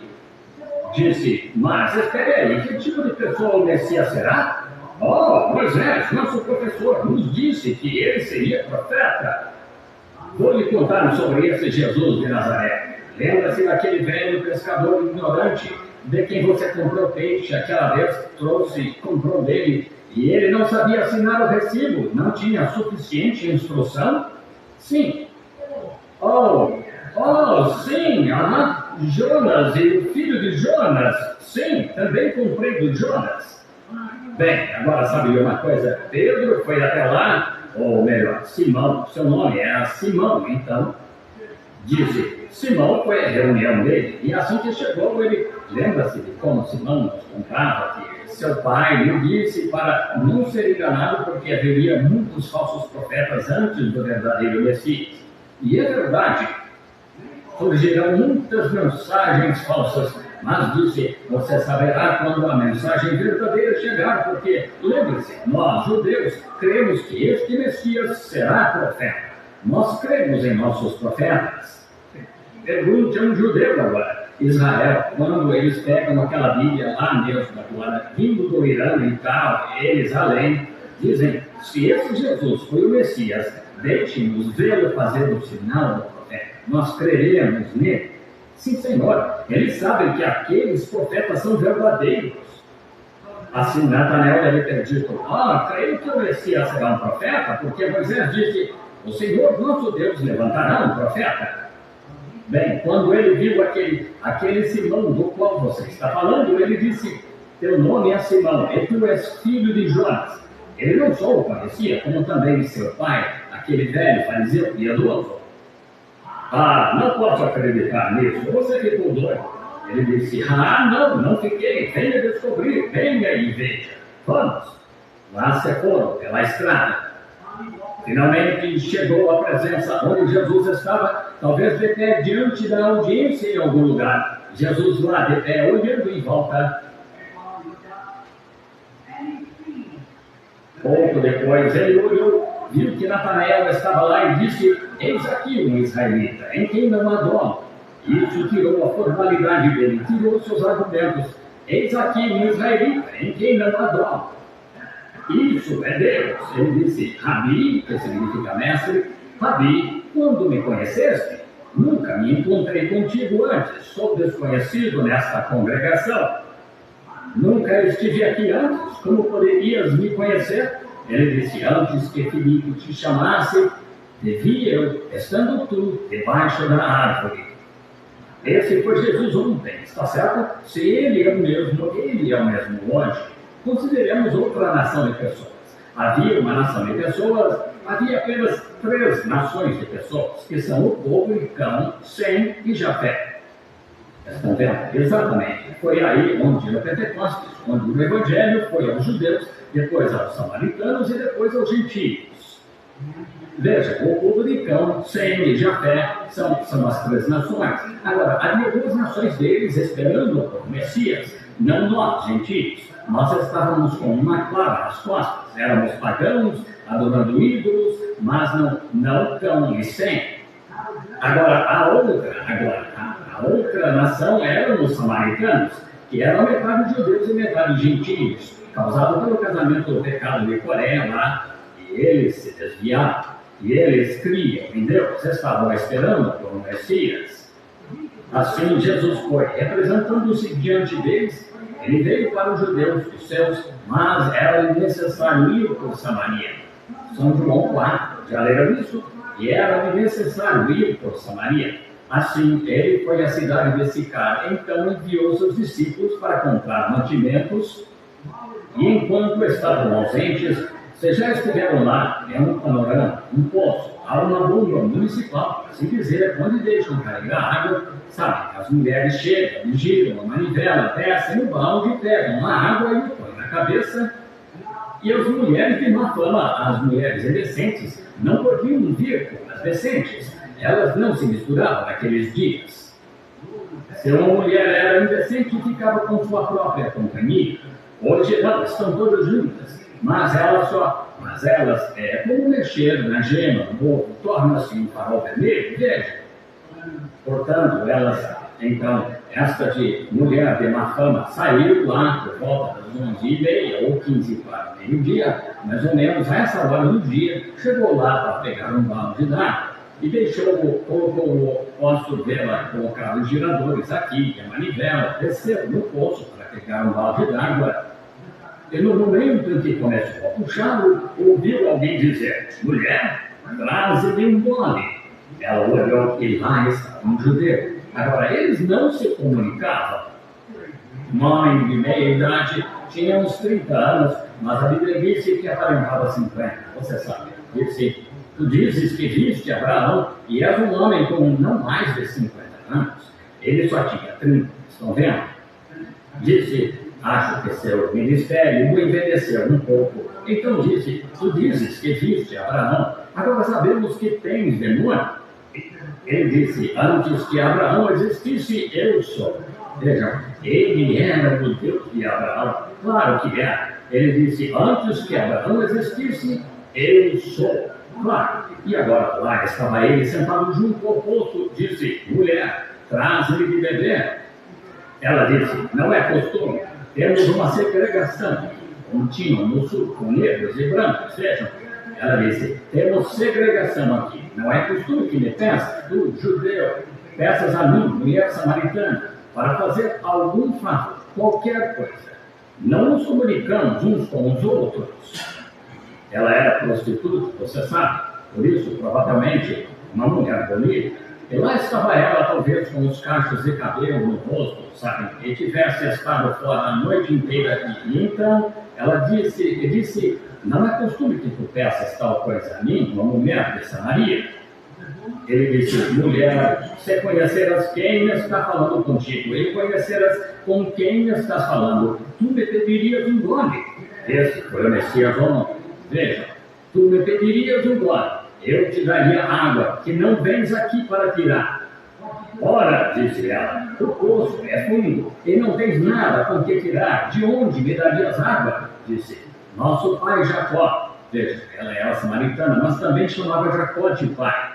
Disse, mas espere aí, que tipo de pessoa o Messias será? Oh, Moisés, nosso professor, nos disse que ele seria profeta. Vou lhe contar sobre esse Jesus de Nazaré. Lembra-se daquele velho pescador ignorante de quem você comprou peixe aquela vez, comprou dele, e ele não sabia assinar o recibo, não tinha suficiente instrução? Sim. Oh, sim, Jonas e o filho de Jonas. Sim, também comprei do Jonas. Bem, agora sabe uma coisa? Pedro foi até lá, ou melhor, Simão, seu nome era Simão, então, disse, Simão foi a reunião dele, e assim que chegou, ele lembra-se de como Simão nos contava que seu pai lhe disse para não ser enganado, porque haveria muitos falsos profetas antes do verdadeiro Messias. E é verdade, surgirão muitas mensagens falsas, mas disse, você saberá quando a mensagem verdadeira chegar, porque, lembre-se, nós, judeus, cremos que este Messias será profeta. Nós cremos em nossos profetas. Pergunte a um judeu agora, Israel, quando eles pegam aquela Bíblia lá mesmo, agora, vindo do Irã e tal, eles além, dizem, se esse Jesus foi o Messias, deixe-nos vê-lo fazer o sinal do profeta. Nós creremos nele. Sim, Senhor, eles sabem que aqueles profetas são verdadeiros. Assim, Natanael deve ter dito, creio que o Messias será um profeta, porque Moisés disse, o Senhor nosso Deus levantará um profeta. Bem, quando ele viu aquele Simão do qual você está falando, ele disse, teu nome é Simão, e tu és filho de Jonas. Ele não só o conhecia, como também seu pai, aquele velho fariseu piedoso. Não posso acreditar nisso, você ficou doido. Ele disse, não fiquei, venha descobrir, venha e veja. Vamos. Lá se foram pela estrada. Finalmente chegou à presença onde Jesus estava, talvez de pé diante da audiência em algum lugar. Jesus lá de pé, olhando em volta. Pouco depois ele olhou, viu que Natanael estava lá e disse, eis aqui um israelita, em quem não há dono. Isso tirou a formalidade dele, tirou seus argumentos. Eis aqui um israelita, em quem não há dono. Isso é Deus. Ele disse, Rabi, que significa mestre, Rabi, quando me conheceste, nunca me encontrei contigo antes, sou desconhecido nesta congregação. Nunca estive aqui antes, como poderias me conhecer? Ele disse, antes que Filipe te chamasse, devia eu, estando tu debaixo da árvore. Esse foi Jesus ontem, está certo? Se ele é o mesmo hoje. Consideremos outra nação de pessoas. Havia uma nação de pessoas, havia apenas 3 nações de pessoas, que são o povo de Cão, Sem e Jafé. Estão vendo? Exatamente. Foi aí onde no Pentecostes, onde o Evangelho foi aos judeus, depois aos samaritanos e depois aos gentios. Veja, o povo de Cão, Sem e Jafé são as 3 nações. Agora, havia 2 nações deles esperando por Messias, não nós, gentios. Nós estávamos com uma clava nas costas, éramos pagãos, adorando ídolos, mas não Cão e Sem. Agora, a outra nação eram os samaritanos, que eram metade judeus e metade gentios, causado pelo casamento do pecado de Coré lá, e eles se desviaram, e eles criam em Deus, estavam esperando por um Messias. Assim Jesus foi, representando-se diante deles, ele veio para os judeus, os seus, mas era necessário ir por Samaria. São João 4, já leram isso? E era necessário ir por Samaria. Assim, ele foi à cidade de Sicar, então enviou seus discípulos para comprar mantimentos, e enquanto estavam ausentes, vocês já estiveram lá, é um panorama, um poço, há uma bomba municipal, assim dizer, onde deixam carregar água, sabe? As mulheres chegam, giram a manivela, descem no balde, pegam a água e põem na cabeça. E as mulheres de má fama, as mulheres indecentes, não podiam vir com as decentes. Elas não se misturavam naqueles dias. Se uma mulher era indecente, ficava com sua própria companhia. Hoje elas estão todas juntas, mas elas é como mexer na gema do ovo, torna-se um farol vermelho, veja. Portanto, então, esta de mulher de má fama saiu lá por volta das 11h30 ou 15 para o meio-dia, mais ou menos a essa hora do dia, chegou lá para pegar um balde d'água e colocou o posto dela, colocar os giradores aqui, a manivela, desceu no poço para pegar um balde d'água. E no momento em que começou a puxá-lo, ouviu alguém dizer: mulher, traze-lhe um bode. Ela olhou e lá estava um judeu. Agora, eles não se comunicavam. Um homem de meia idade tinha uns 30 anos, mas a Bíblia disse que aparentava 50. Você sabe, tu dizes que viste Abraão e és um homem com não mais de 50 anos. Ele só tinha 30, estão vendo? Disse: acho que seu ministério o envelheceu um pouco. Então disse: tu dizes que viste Abraão, agora sabemos que tens demônio. Ele disse: antes que Abraão existisse, eu sou. Vejam, ele era o Deus de Abraão. Claro que era. Ele disse: antes que Abraão existisse, eu sou. Claro. E agora lá estava ele sentado junto ao poço. Disse: mulher, traz-lhe de beber. Ela disse: não é costume. Temos uma segregação. Como tinham no sul, com negros e brancos. Vejam. Ela disse: temos segregação aqui. Não é costume que me peças, tu, judeu, peças a mim, mulher samaritana, para fazer algum favor, qualquer coisa. Não nos comunicamos uns com os outros. Ela era prostituta, você sabe. Por isso, provavelmente, uma mulher bonita. E lá estava ela, talvez com os cachos de cabelo no rosto, sabe? E tivesse estado fora a noite inteira. E então, ela disse: não é costume que tu peças tal coisa a mim, uma mulher de Samaria. Ele disse: mulher, se conheceras quem está falando contigo, e conheceras com quem estás falando, tu me pedirias um gole. Esse foi o Messias ou não? Veja, tu me pedirias um gole, eu te daria água, que não vens aqui para tirar. Ora, disse ela, o poço é fundo, e não tens nada com que tirar, de onde me darias água? Disse: nosso pai Jacó. Veja, ela era samaritana, mas também chamava Jacó de pai.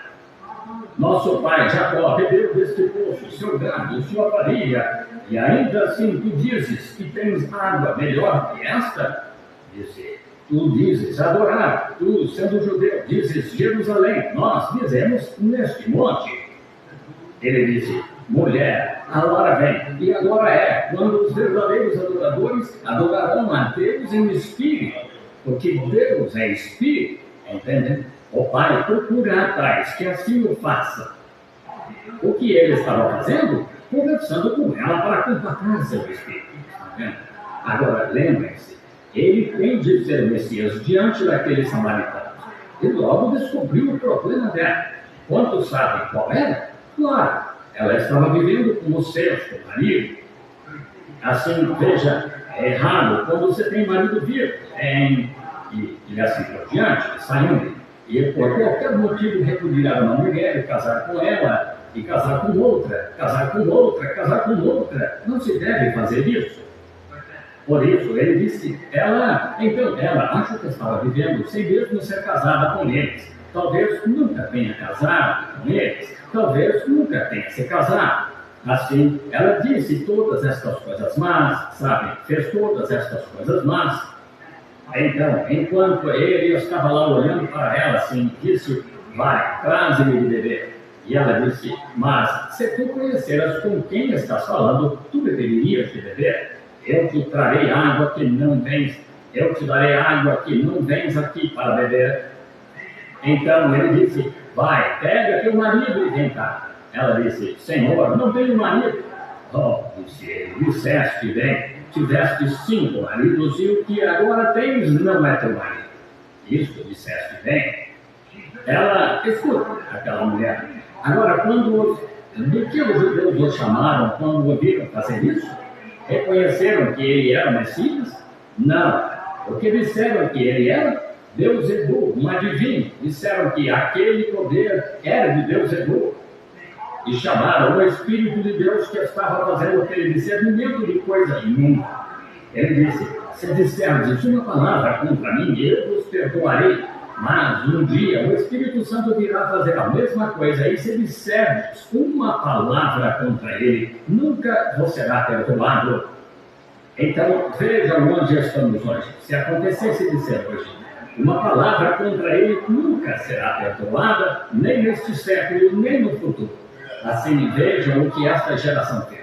Nosso pai Jacó bebeu deste poço, seu gado, sua varilha, e ainda assim tu dizes que tens água melhor que esta? Disse: tu dizes adorar, tu, sendo judeu, dizes Jerusalém, nós dizemos neste monte. Ele disse: mulher, a hora vem, e agora é, quando os verdadeiros adoradores adorarão a Deus em espírito, porque Deus é espírito, entendem? O Pai procura a tais que assim o façam. O que ele estava fazendo? Conversando com ela para comparar seu espírito. Está vendo? Agora, lembrem-se, ele tem de ser o Messias diante daqueles samaritanos. E logo descobriu o problema dela. Quantos sabem qual era? Claro, ela estava vivendo com o sexto marido. Assim, veja, é errado quando você tem marido vivo. E assim por diante, saindo. E por qualquer motivo repudiar uma mulher e casar com ela, e casar com outra, casar com outra, casar com outra. Não se deve fazer isso. Por isso, ele disse, ela acha que estava vivendo sem mesmo ser casada com eles. Talvez nunca tenha casado com eles, talvez nunca tenha se casado. Assim, ela disse todas estas coisas más, sabe? Fez todas estas coisas más. Então, enquanto ele estava lá olhando para ela, assim, disse, vai, traze-me de beber. E ela disse, mas se tu conheceras com quem estás falando, tu beberias de beber. Eu te trarei água que não vens, eu te darei água que não vens aqui para beber. Então ele disse, vai, pega teu marido e vem cá. Ela disse, Senhor, não tenho marido. Oh, disse ele, disseste bem, tiveste 5 maridos e o que agora tens não é teu marido. Isso disseste bem. Ela, escuta, aquela mulher. Agora, do que os judeus o chamaram quando ouviram fazer isso? Reconheceram que ele era o Messias? Não. O que disseram que ele era? Beuzebu, um adivinho. Disseram que aquele poder era de Beuzebu. E chamaram o Espírito de Deus que estava fazendo aquele discernimento de coisa imunda. Ele disse: se disserdes uma palavra contra mim, eu vos perdoarei. Mas um dia o Espírito Santo virá fazer a mesma coisa, e se disserdes uma palavra contra ele, nunca vos será perdoado. Então, vejam onde estamos hoje. Se acontecesse dizer hoje uma palavra contra ele, nunca será perdoada, nem neste século, nem no futuro. Assim, vejam o que esta geração fez.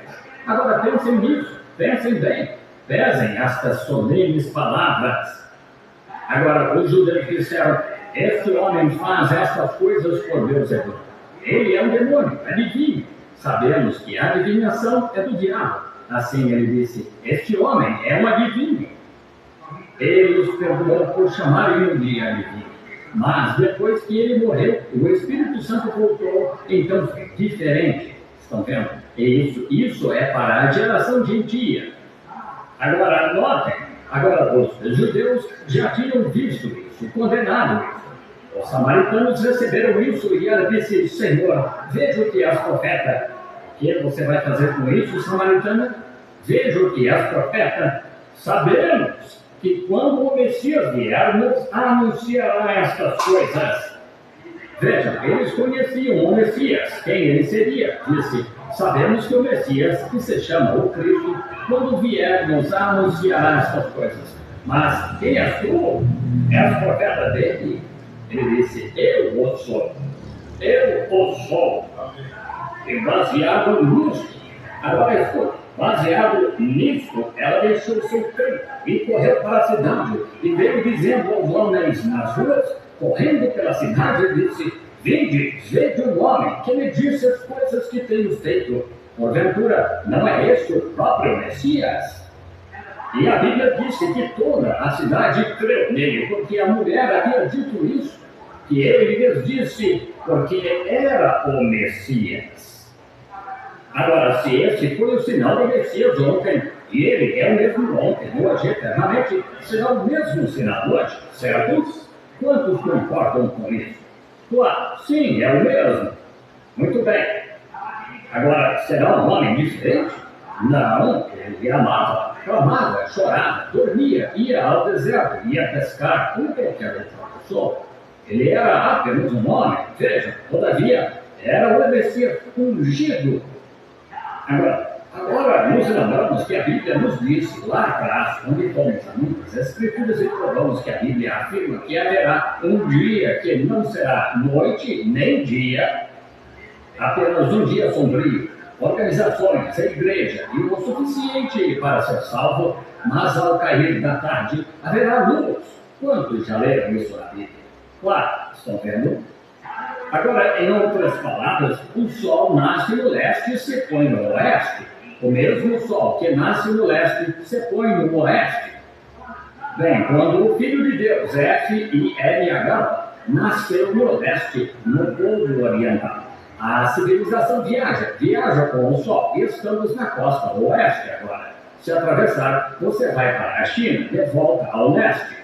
Agora, pensem nisso, pensem bem, pesem estas solenes palavras. Agora, os judeus disseram: este homem faz estas coisas por Beuzebu. Ele é um demônio, adivinho. Sabemos que a adivinhação é do diabo. Assim ele disse: este homem é um adivinho. Ele os perdoou por chamarem de adivinho. Mas depois que ele morreu, o Espírito Santo voltou, então foi diferente. Estão vendo? Isso é para a geração gentia. Agora, notem, agora os judeus já tinham visto isso, condenado isso. Os samaritanos receberam isso e ela disse: Senhor, veja o que és profeta. O que você vai fazer com isso, samaritana? Veja o que és profeta. Sabemos que quando o Messias vier, nos anunciará estas coisas. Vejam, eles conheciam o Messias, quem ele seria. Disse: sabemos que o Messias, que se chama o Cristo, quando vier, nos anunciará estas coisas. Mas quem és tu? És profeta dele? Ele disse: eu o sou. Eu o sou. E baseado nisto, agora escuta, baseado nisto, ela deixou seu campo e correu para a cidade, e veio dizendo aos homens nas ruas, correndo pela cidade, e disse: vinde, vede um homem que me disse as coisas que tenho feito. Porventura, não é este o próprio Messias? E a Bíblia disse que toda a cidade creu nele, porque a mulher havia dito isso, que ele lhes disse, porque era o Messias. Agora, se esse foi o sinal do Messias ontem, e ele é o mesmo ontem, hoje, eternamente, será o mesmo sinal hoje, certo? Quantos concordam com isso? Claro, sim, é o mesmo. Muito bem. Agora, será um homem diferente? Não, ele amava, clamava, chorava, dormia, ia ao deserto, ia pescar, como qualquer outra pessoa. Ele era apenas um homem, veja, todavia, era o Messias ungido. Agora nos lembramos que a Bíblia nos disse lá atrás, onde fomos a muitas escrituras, e provamos que a Bíblia afirma que haverá um dia que não será noite nem dia, apenas um dia sombrio, organizações, a igreja, e o suficiente para ser salvo, mas ao cair da tarde haverá luz. Quantos já leram isso na Bíblia? Claro, estão vendo? Agora, em outras palavras, o sol nasce no leste e se põe no oeste. O mesmo sol que nasce no leste se põe no oeste. Bem, quando o Filho de Deus, F-I-L-H, nasceu no leste, no povo oriental, a civilização viaja com o sol. E estamos na costa oeste agora. Se atravessar, você vai para a China e volta ao leste.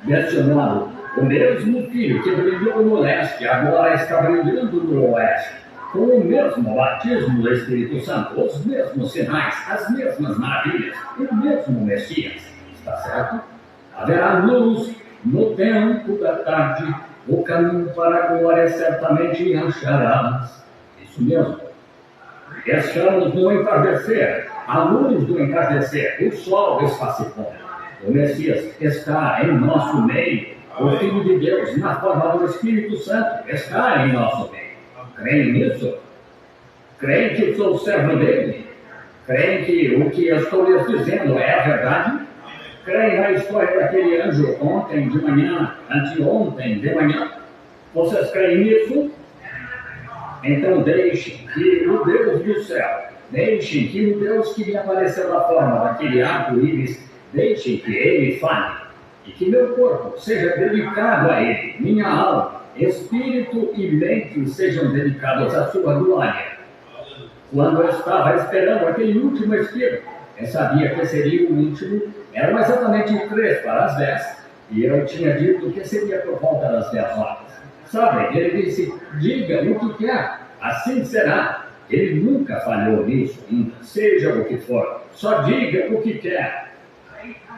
Deste modo, o mesmo Filho que brilhou no leste agora está brilhando no oeste, com o mesmo batismo do Espírito Santo, os mesmos sinais, as mesmas maravilhas, o mesmo Messias. Está certo? Haverá luz no tempo da tarde, o caminho para a glória certamente acharás. Isso mesmo. Estamos no entardecer, a luz do entardecer, o sol está se pondo. O Messias está em nosso meio. O Filho de Deus, na forma do Espírito Santo, está em nosso meio. Creem nisso? Creem que sou servo dele? Creem que o que eu estou lhes dizendo é a verdade? Creem na história daquele anjo ontem de manhã, anteontem de manhã? Vocês creem nisso? Então deixem que o Deus do céu, deixem que o Deus que me apareceu na forma daquele arco-íris, deixem que ele fale. E que meu corpo seja dedicado a ele, minha alma, espírito e mente sejam dedicados à sua glória. Quando eu estava esperando aquele último espírito, eu sabia que seria o último, eram exatamente 3 para as 10, E eu tinha dito que seria por volta das 10 horas. Sabe, ele disse, diga o que quer, assim será. Ele nunca falhou nisso ainda, seja o que for, só diga o que quer.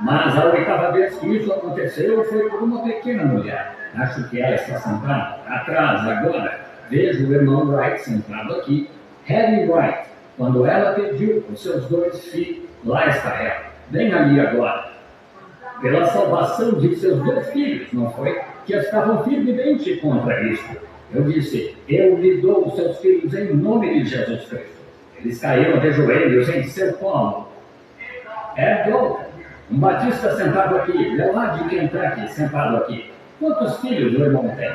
Mas a 8ª vez que isso aconteceu foi por uma pequena mulher. Acho que ela está sentada atrás agora. Vejo o irmão Wright sentado aqui. Harry Wright, quando ela pediu os seus 2 filhos, lá está ela, bem ali agora. Pela salvação de seus 2 filhos, não foi? Que estavam firmemente contra isso. Eu disse, eu lhe dou os seus filhos em nome de Jesus Cristo. Eles caíram de joelhos em seu colo. É Dalton, um batista sentado aqui, lá de Kentucky, sentado aqui. Quantos filhos o irmão tem?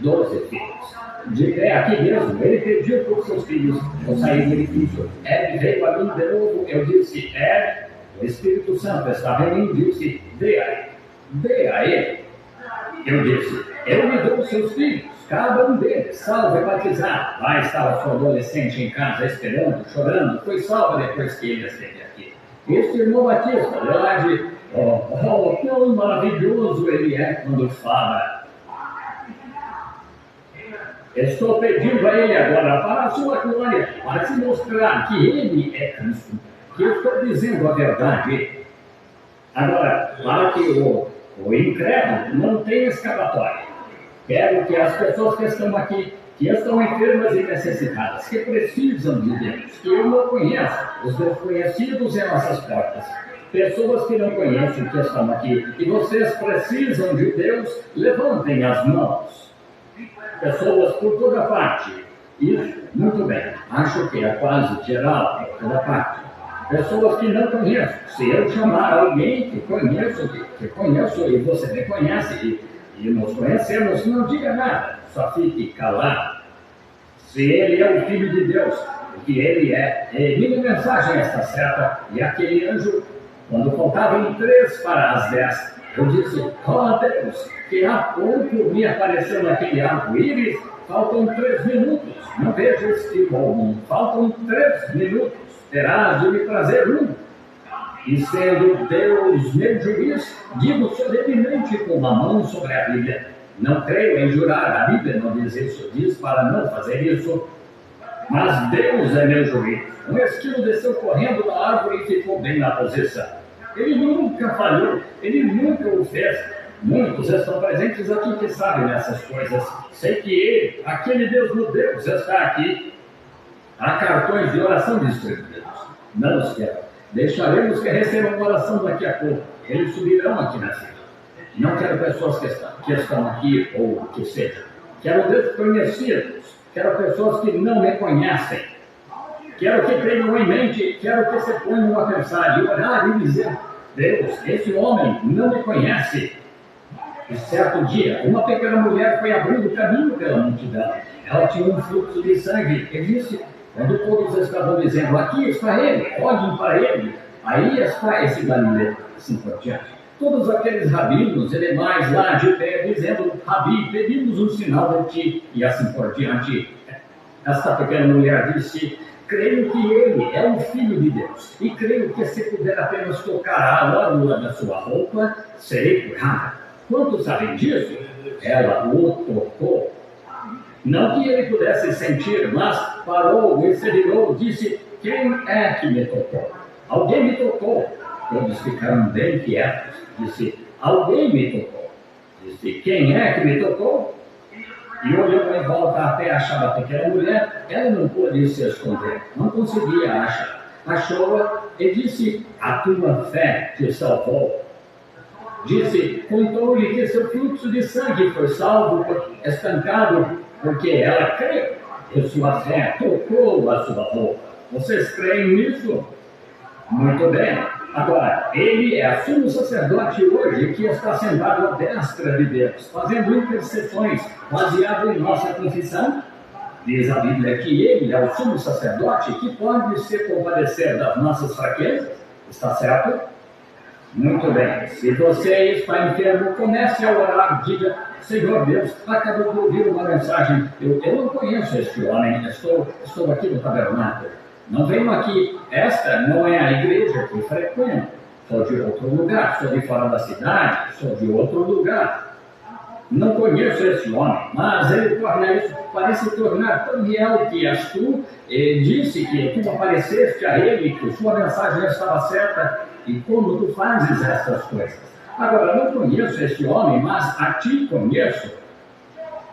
12 filhos. De pé aqui mesmo, ele pediu por seus filhos. Eu saí do edifício. Ed veio a mim de novo. Eu disse, Ed, o Espírito Santo estava em mim e disse, dê a ele. Eu disse, eu lhe dou seus filhos, cada um deles, salvo e batizado. Lá estava sua adolescente em casa, esperando, chorando. Foi salva depois que ele esteve aqui. Este irmão Batista, lá de, quão maravilhoso ele é quando fala. Estou pedindo a ele agora, para a sua glória, para se mostrar que ele é Cristo, que eu estou dizendo a verdade. Agora, para que o incrédulo não tenha escapatória. Quero que as pessoas que estão aqui, que estão enfermas e necessitadas, que precisam de Deus, que eu não conheço, os desconhecidos em nossas portas, pessoas que não conhecem que estão aqui, e vocês precisam de Deus, levantem as mãos. Pessoas por toda parte. Isso, muito bem. Acho que é quase geral, por toda parte. Pessoas que não conheço. Se eu chamar alguém que conheço e você me conhece e nos conhecemos, não diga nada, só fique calado. Se ele é o Filho de Deus, o que ele é, minha mensagem está certa, e aquele anjo, quando faltavam 3 para as 10, eu disse, Deus, que há pouco me apareceu naquele arco-íris, faltam 3 minutos, não vejo este bom, faltam 3 minutos, terás de me trazer um. E sendo Deus meu juiz, digo solenemente com a mão sobre a Bíblia. Não creio em jurar, a Bíblia não diz isso, diz para não fazer isso. Mas Deus é meu juiz. Um esquilo desceu correndo da árvore e ficou bem na posição. Ele nunca falhou, ele nunca o fez. Muitos estão presentes aqui que sabem dessas coisas. Sei que ele, aquele Deus no Deus, está aqui. Há cartões de oração distribuídos. Não os quero. Deixaremos que recebam uma oração daqui a pouco. Eles subirão aqui na cidade. Não quero pessoas que estão aqui ou que sejam. Quero desconhecidos. Quero pessoas que não me conhecem. Quero que tenham em mente. Quero que se ponham a pensar e orar e dizer: Deus, esse homem não me conhece. E certo dia, uma pequena mulher foi abrindo caminho pela multidão. Ela tinha um fluxo de sangue. E disse, quando todos estavam dizendo, aqui está ele, olhem para ele, aí está esse Galileu, assim por diante. Todos aqueles rabinos e demais lá de pé, dizendo, Rabi, pedimos um sinal de ti, e assim por diante. Esta pequena mulher disse, creio que ele é o Filho de Deus, e creio que se puder apenas tocar a orla da sua roupa, serei curada. Quantos sabem disso? Ela o tocou. Não que ele pudesse sentir, mas parou e se virou, disse, quem é que me tocou? Alguém me tocou. Todos ficaram bem quietos. Disse, alguém me tocou. Disse, quem é que me tocou? E olhou em volta até achar a pequena mulher. Ela não pôde se esconder, não conseguia achar. Achou-a e disse, a tua fé te salvou. Disse, contou-lhe que seu fluxo de sangue foi salvo, estancado, porque ela creu que sua fé tocou a sua roupa. Vocês creem nisso? Muito bem. Agora, ele é sumo sacerdote hoje que está sentado à destra de Deus, fazendo intercessões baseado em nossa confissão. Diz a Bíblia que ele é o sumo sacerdote que pode se compadecer das nossas fraquezas. Está certo? Muito bem. Se você está enfermo, comece a orar. Diga, Senhor Deus, acabou de ouvir uma mensagem. Eu não conheço este homem. Estou aqui no tabernáculo. Não venho aqui. Esta não é a igreja que frequento. sou de outro lugar, sou de fora da cidade, sou de outro lugar. Não conheço esse homem, mas ele torna isso, parece tornar tão real que és tu, disse que tu apareceste a ele, que sua mensagem estava certa, e como tu fazes essas coisas. Agora, não conheço esse homem, mas a ti conheço.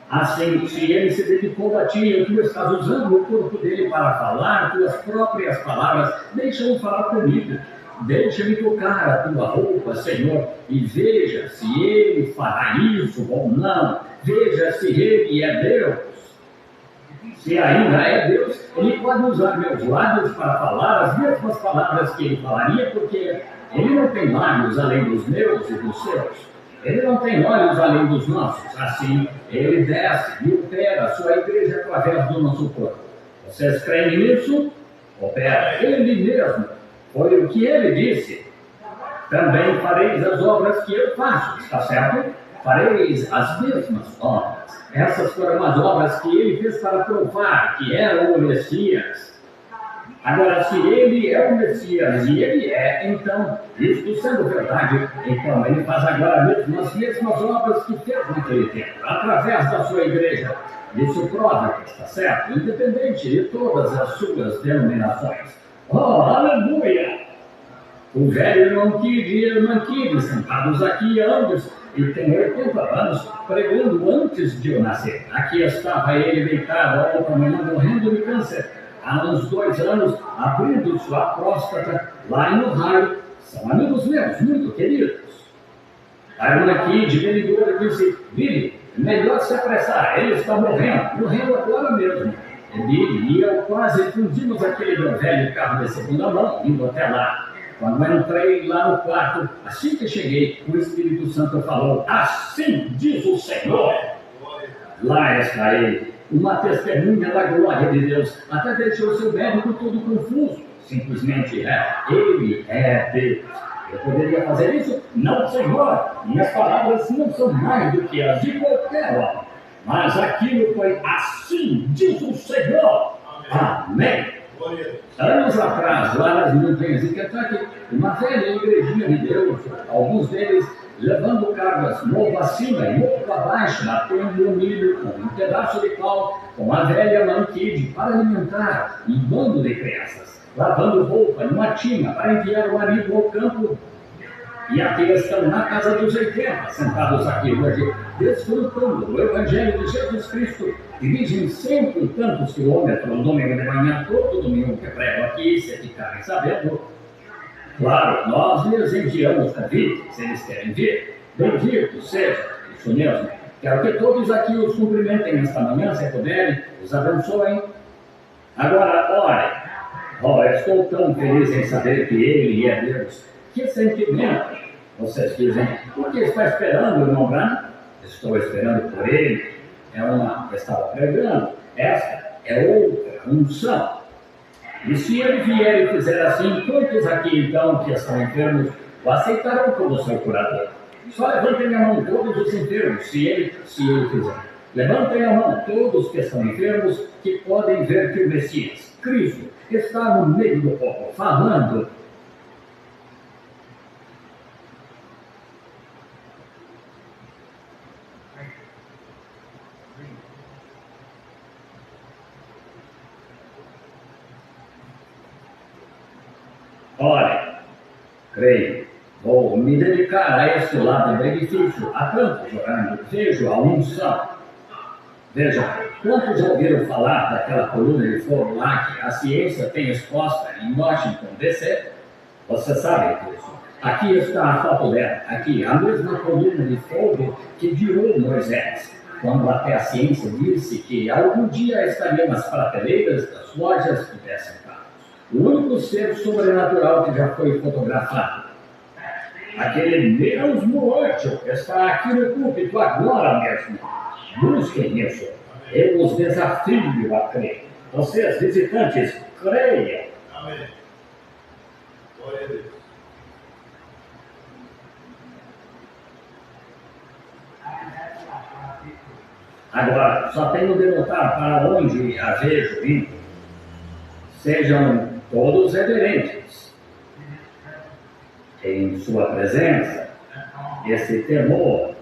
Assim, se ele se dedicou a ti e tu estás usando o corpo dele para falar tuas próprias palavras, deixa-o falar comigo. Deixa-me tocar a tua roupa, Senhor, e veja se ele fará isso ou não. Veja se ele é Deus. Se ainda é Deus, ele pode usar meus lábios para falar as mesmas palavras que ele falaria, porque ele não tem lábios além dos meus e dos seus. Ele não tem olhos além dos nossos. Assim, ele desce e opera a sua igreja através do nosso corpo. Vocês creem nisso? Opera ele mesmo. Foi o que ele disse. Também fareis as obras que eu faço, está certo? Fareis as mesmas obras. Essas foram as obras que ele fez para provar que era o Messias. Agora, se ele é o Messias e ele é, então, isto sendo verdade, então ele faz agora mesmo as mesmas obras que fez naquele tempo, através da sua igreja. Isso prova que está certo, independente de todas as suas denominações. Oh, aleluia! O velho irmão Kid e a irmã Kid, sentados aqui ambos, e tem 80 anos, pregando antes de eu nascer. Aqui estava ele deitado outra manhã, morrendo de câncer. Há uns 2 anos, abrindo sua próstata lá em Ohio. São amigos meus, muito queridos. A irmã Kid me ligou e disse: Billy, melhor se apressar, ele está morrendo agora mesmo. Billy e eu quase fundimos aquele meu velho carro de segunda mão, indo até lá. Quando entrei lá no quarto, assim que cheguei, o Espírito Santo falou: assim diz o Senhor. Lá está ele, uma testemunha da glória de Deus, até deixou seu médico todo confuso. Simplesmente ele é Deus. Eu poderia fazer isso? Não, Senhor. Minhas palavras não são mais do que as de qualquer homem. Mas aquilo foi assim diz o Senhor. Amém. Anos atrás, lá nas montanhas de Kentucky, uma velha igrejinha de Deus, alguns deles levando cargas, novo acima e outro abaixo, batendo o milho com um pedaço de pau, com a velha mãe Kid para alimentar um bando de crianças, lavando roupa numa tina para enviar o marido ao campo. E aqui estão na casa dos 80, sentados aqui hoje, desfrutando do Evangelho de Jesus Cristo. Dirigem 100 e tantos quilômetros no domingo de manhã, todo domingo que prego aqui, se ficarem sabendo. Claro, nós lhes enviamos convite, se eles querem vir. Bendito seja, isso mesmo. Quero que todos aqui os cumprimentem esta manhã, se puderem, os abençoem. Agora, orem. Oh, estou tão feliz em saber que Ele é Deus. Que sentimento! Vocês dizem: o que está esperando, irmão Branham? Estou esperando por Ele. Estava pregando. Esta é outra unção. E se Ele vier e fizer assim, quantos aqui então que estão enfermos o aceitarão como seu curador? Só levantem a mão todos os enfermos, se ele fizer. Levantem a mão todos que estão enfermos, que podem ver que o Messias, Cristo, está no meio do povo, falando. Olha, creio, vou me dedicar a este lado do edifício, há tantos orando, vejo a unção. Veja, quantos ouviram falar daquela coluna de fogo lá que a ciência tem exposta em Washington, D.C.? Você sabe disso. Aqui está a foto dela, aqui, a mesma coluna de fogo que guiou Moisés, quando até a ciência disse que algum dia estaria nas prateleiras das lojas que dessem carros. O único ser sobrenatural que já foi fotografado. Aquele Deus morto está aqui no púlpito agora mesmo. Busquem isso. Eu os desafio a crer. Vocês, visitantes, creiam. Amém. Glória a Deus. Agora, só tenho de notar para onde a vejo indo. Sejam todos reverentes. em sua presença, esse temor.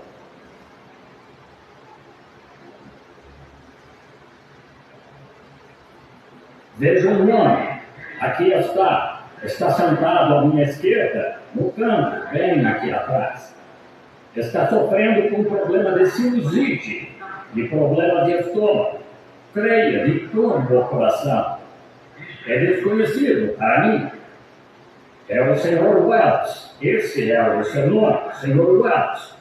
Veja um nome, aqui está sentado à minha esquerda, no canto, bem aqui atrás. Está sofrendo com problema de sinusite, de problema de estômago, creia, de dor no coração. É desconhecido para mim. É o Senhor Wells. Esse é o seu nome, Senhor Wells.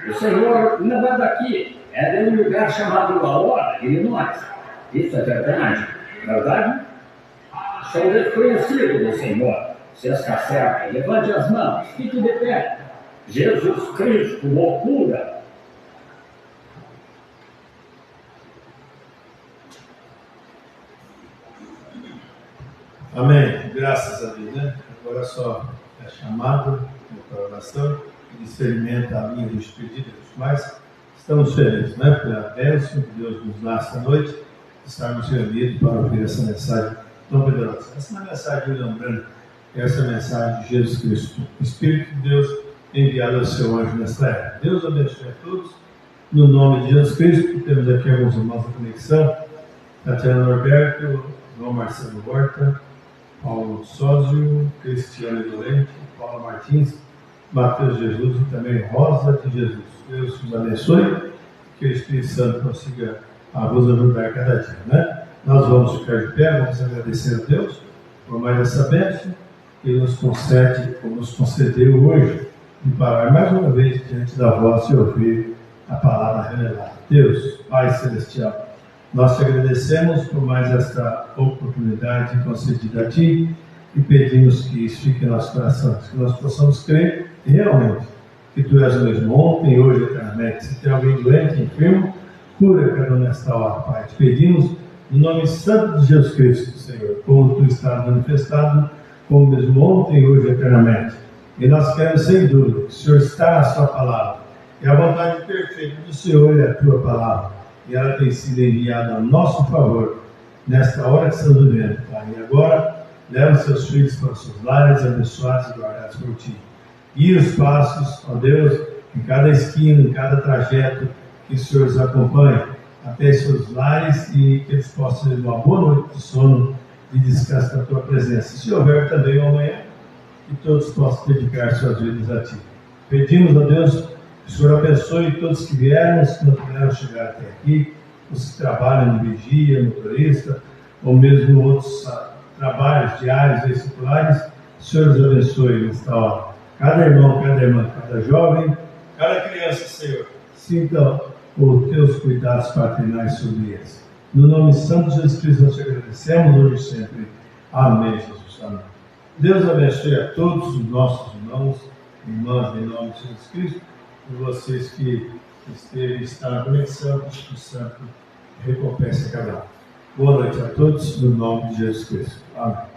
O Senhor não é daqui, é de um lugar chamado Aurora, Illinois. Isso é verdade? Verdade? Sou desconhecido do Senhor. Se está certo, levante as mãos, fique de pé. Jesus Cristo, loucura. Amém. Graças a Deus, né? Agora só é chamado para oração e experimenta a linha dos pedidos, mas estamos felizes, né? Pela bênção que Deus nos dá esta noite, estarmos reunidos para ouvir essa mensagem tão poderosa. Essa não é a mensagem de William Branham, essa é a mensagem de Jesus Cristo, o Espírito de Deus enviado ao seu anjo nesta era. Deus abençoe a todos, no nome de Jesus Cristo. Temos aqui alguns irmãos da conexão: Tatiana Norberto, João Marcelo Horta, Paulo Sósio, Cristiano Dolente, Paula Martins, Mateus Jesus e também Rosa de Jesus. Deus os abençoe, que o Espírito Santo consiga vos ajudar cada dia, né? Nós vamos ficar de pé, vamos agradecer a Deus por mais essa bênção que nos concede, ou nos concedeu hoje, de parar mais uma vez diante da voz e ouvir a palavra revelada. Deus, Pai Celestial, nós te agradecemos por mais esta oportunidade concedida a Ti e pedimos que isso fique em nossos corações, que nós possamos crer realmente que Tu és o mesmo ontem, hoje e eternamente. Se tem alguém doente, enfermo, cura cada um nesta hora, Pai. Te pedimos no nome santo de Jesus Cristo, Senhor, como Tu estás manifestado, como mesmo ontem, hoje e eternamente. E nós queremos, sem dúvida, que o Senhor está na Sua palavra, e a vontade perfeita do Senhor é a Tua palavra, e ela tem sido enviada a nosso favor, nesta hora que estamos vivendo, Pai. E agora, leva os seus filhos para os seus lares, abençoados e guardados por Ti. E os passos, ó Deus, em cada esquina, em cada trajeto, que o Senhor os acompanhe até os seus lares e que eles possam ter uma boa noite de sono e descanso na Tua presença. Se houver também amanhã, que todos possam dedicar suas vidas a Ti. Pedimos, ó Deus, que o Senhor abençoe todos que vieram, os que não puderam chegar até aqui, os que trabalham de vigia, motorista, ou mesmo outros trabalhos diários e circulares. O Senhor os abençoe nesta hora. Cada irmão, cada irmã, cada jovem, cada criança, Senhor, sinta os Teus cuidados paternais sobre eles. No nome santo de Jesus Cristo, nós te agradecemos hoje e sempre. Amém, Jesus. Amém. Deus abençoe a todos os nossos irmãos e irmãs, em nome de Jesus Cristo, e vocês que estão na conexão, que o Espírito Santo recompense a cada um. Boa noite a todos, no nome de Jesus Cristo. Amém.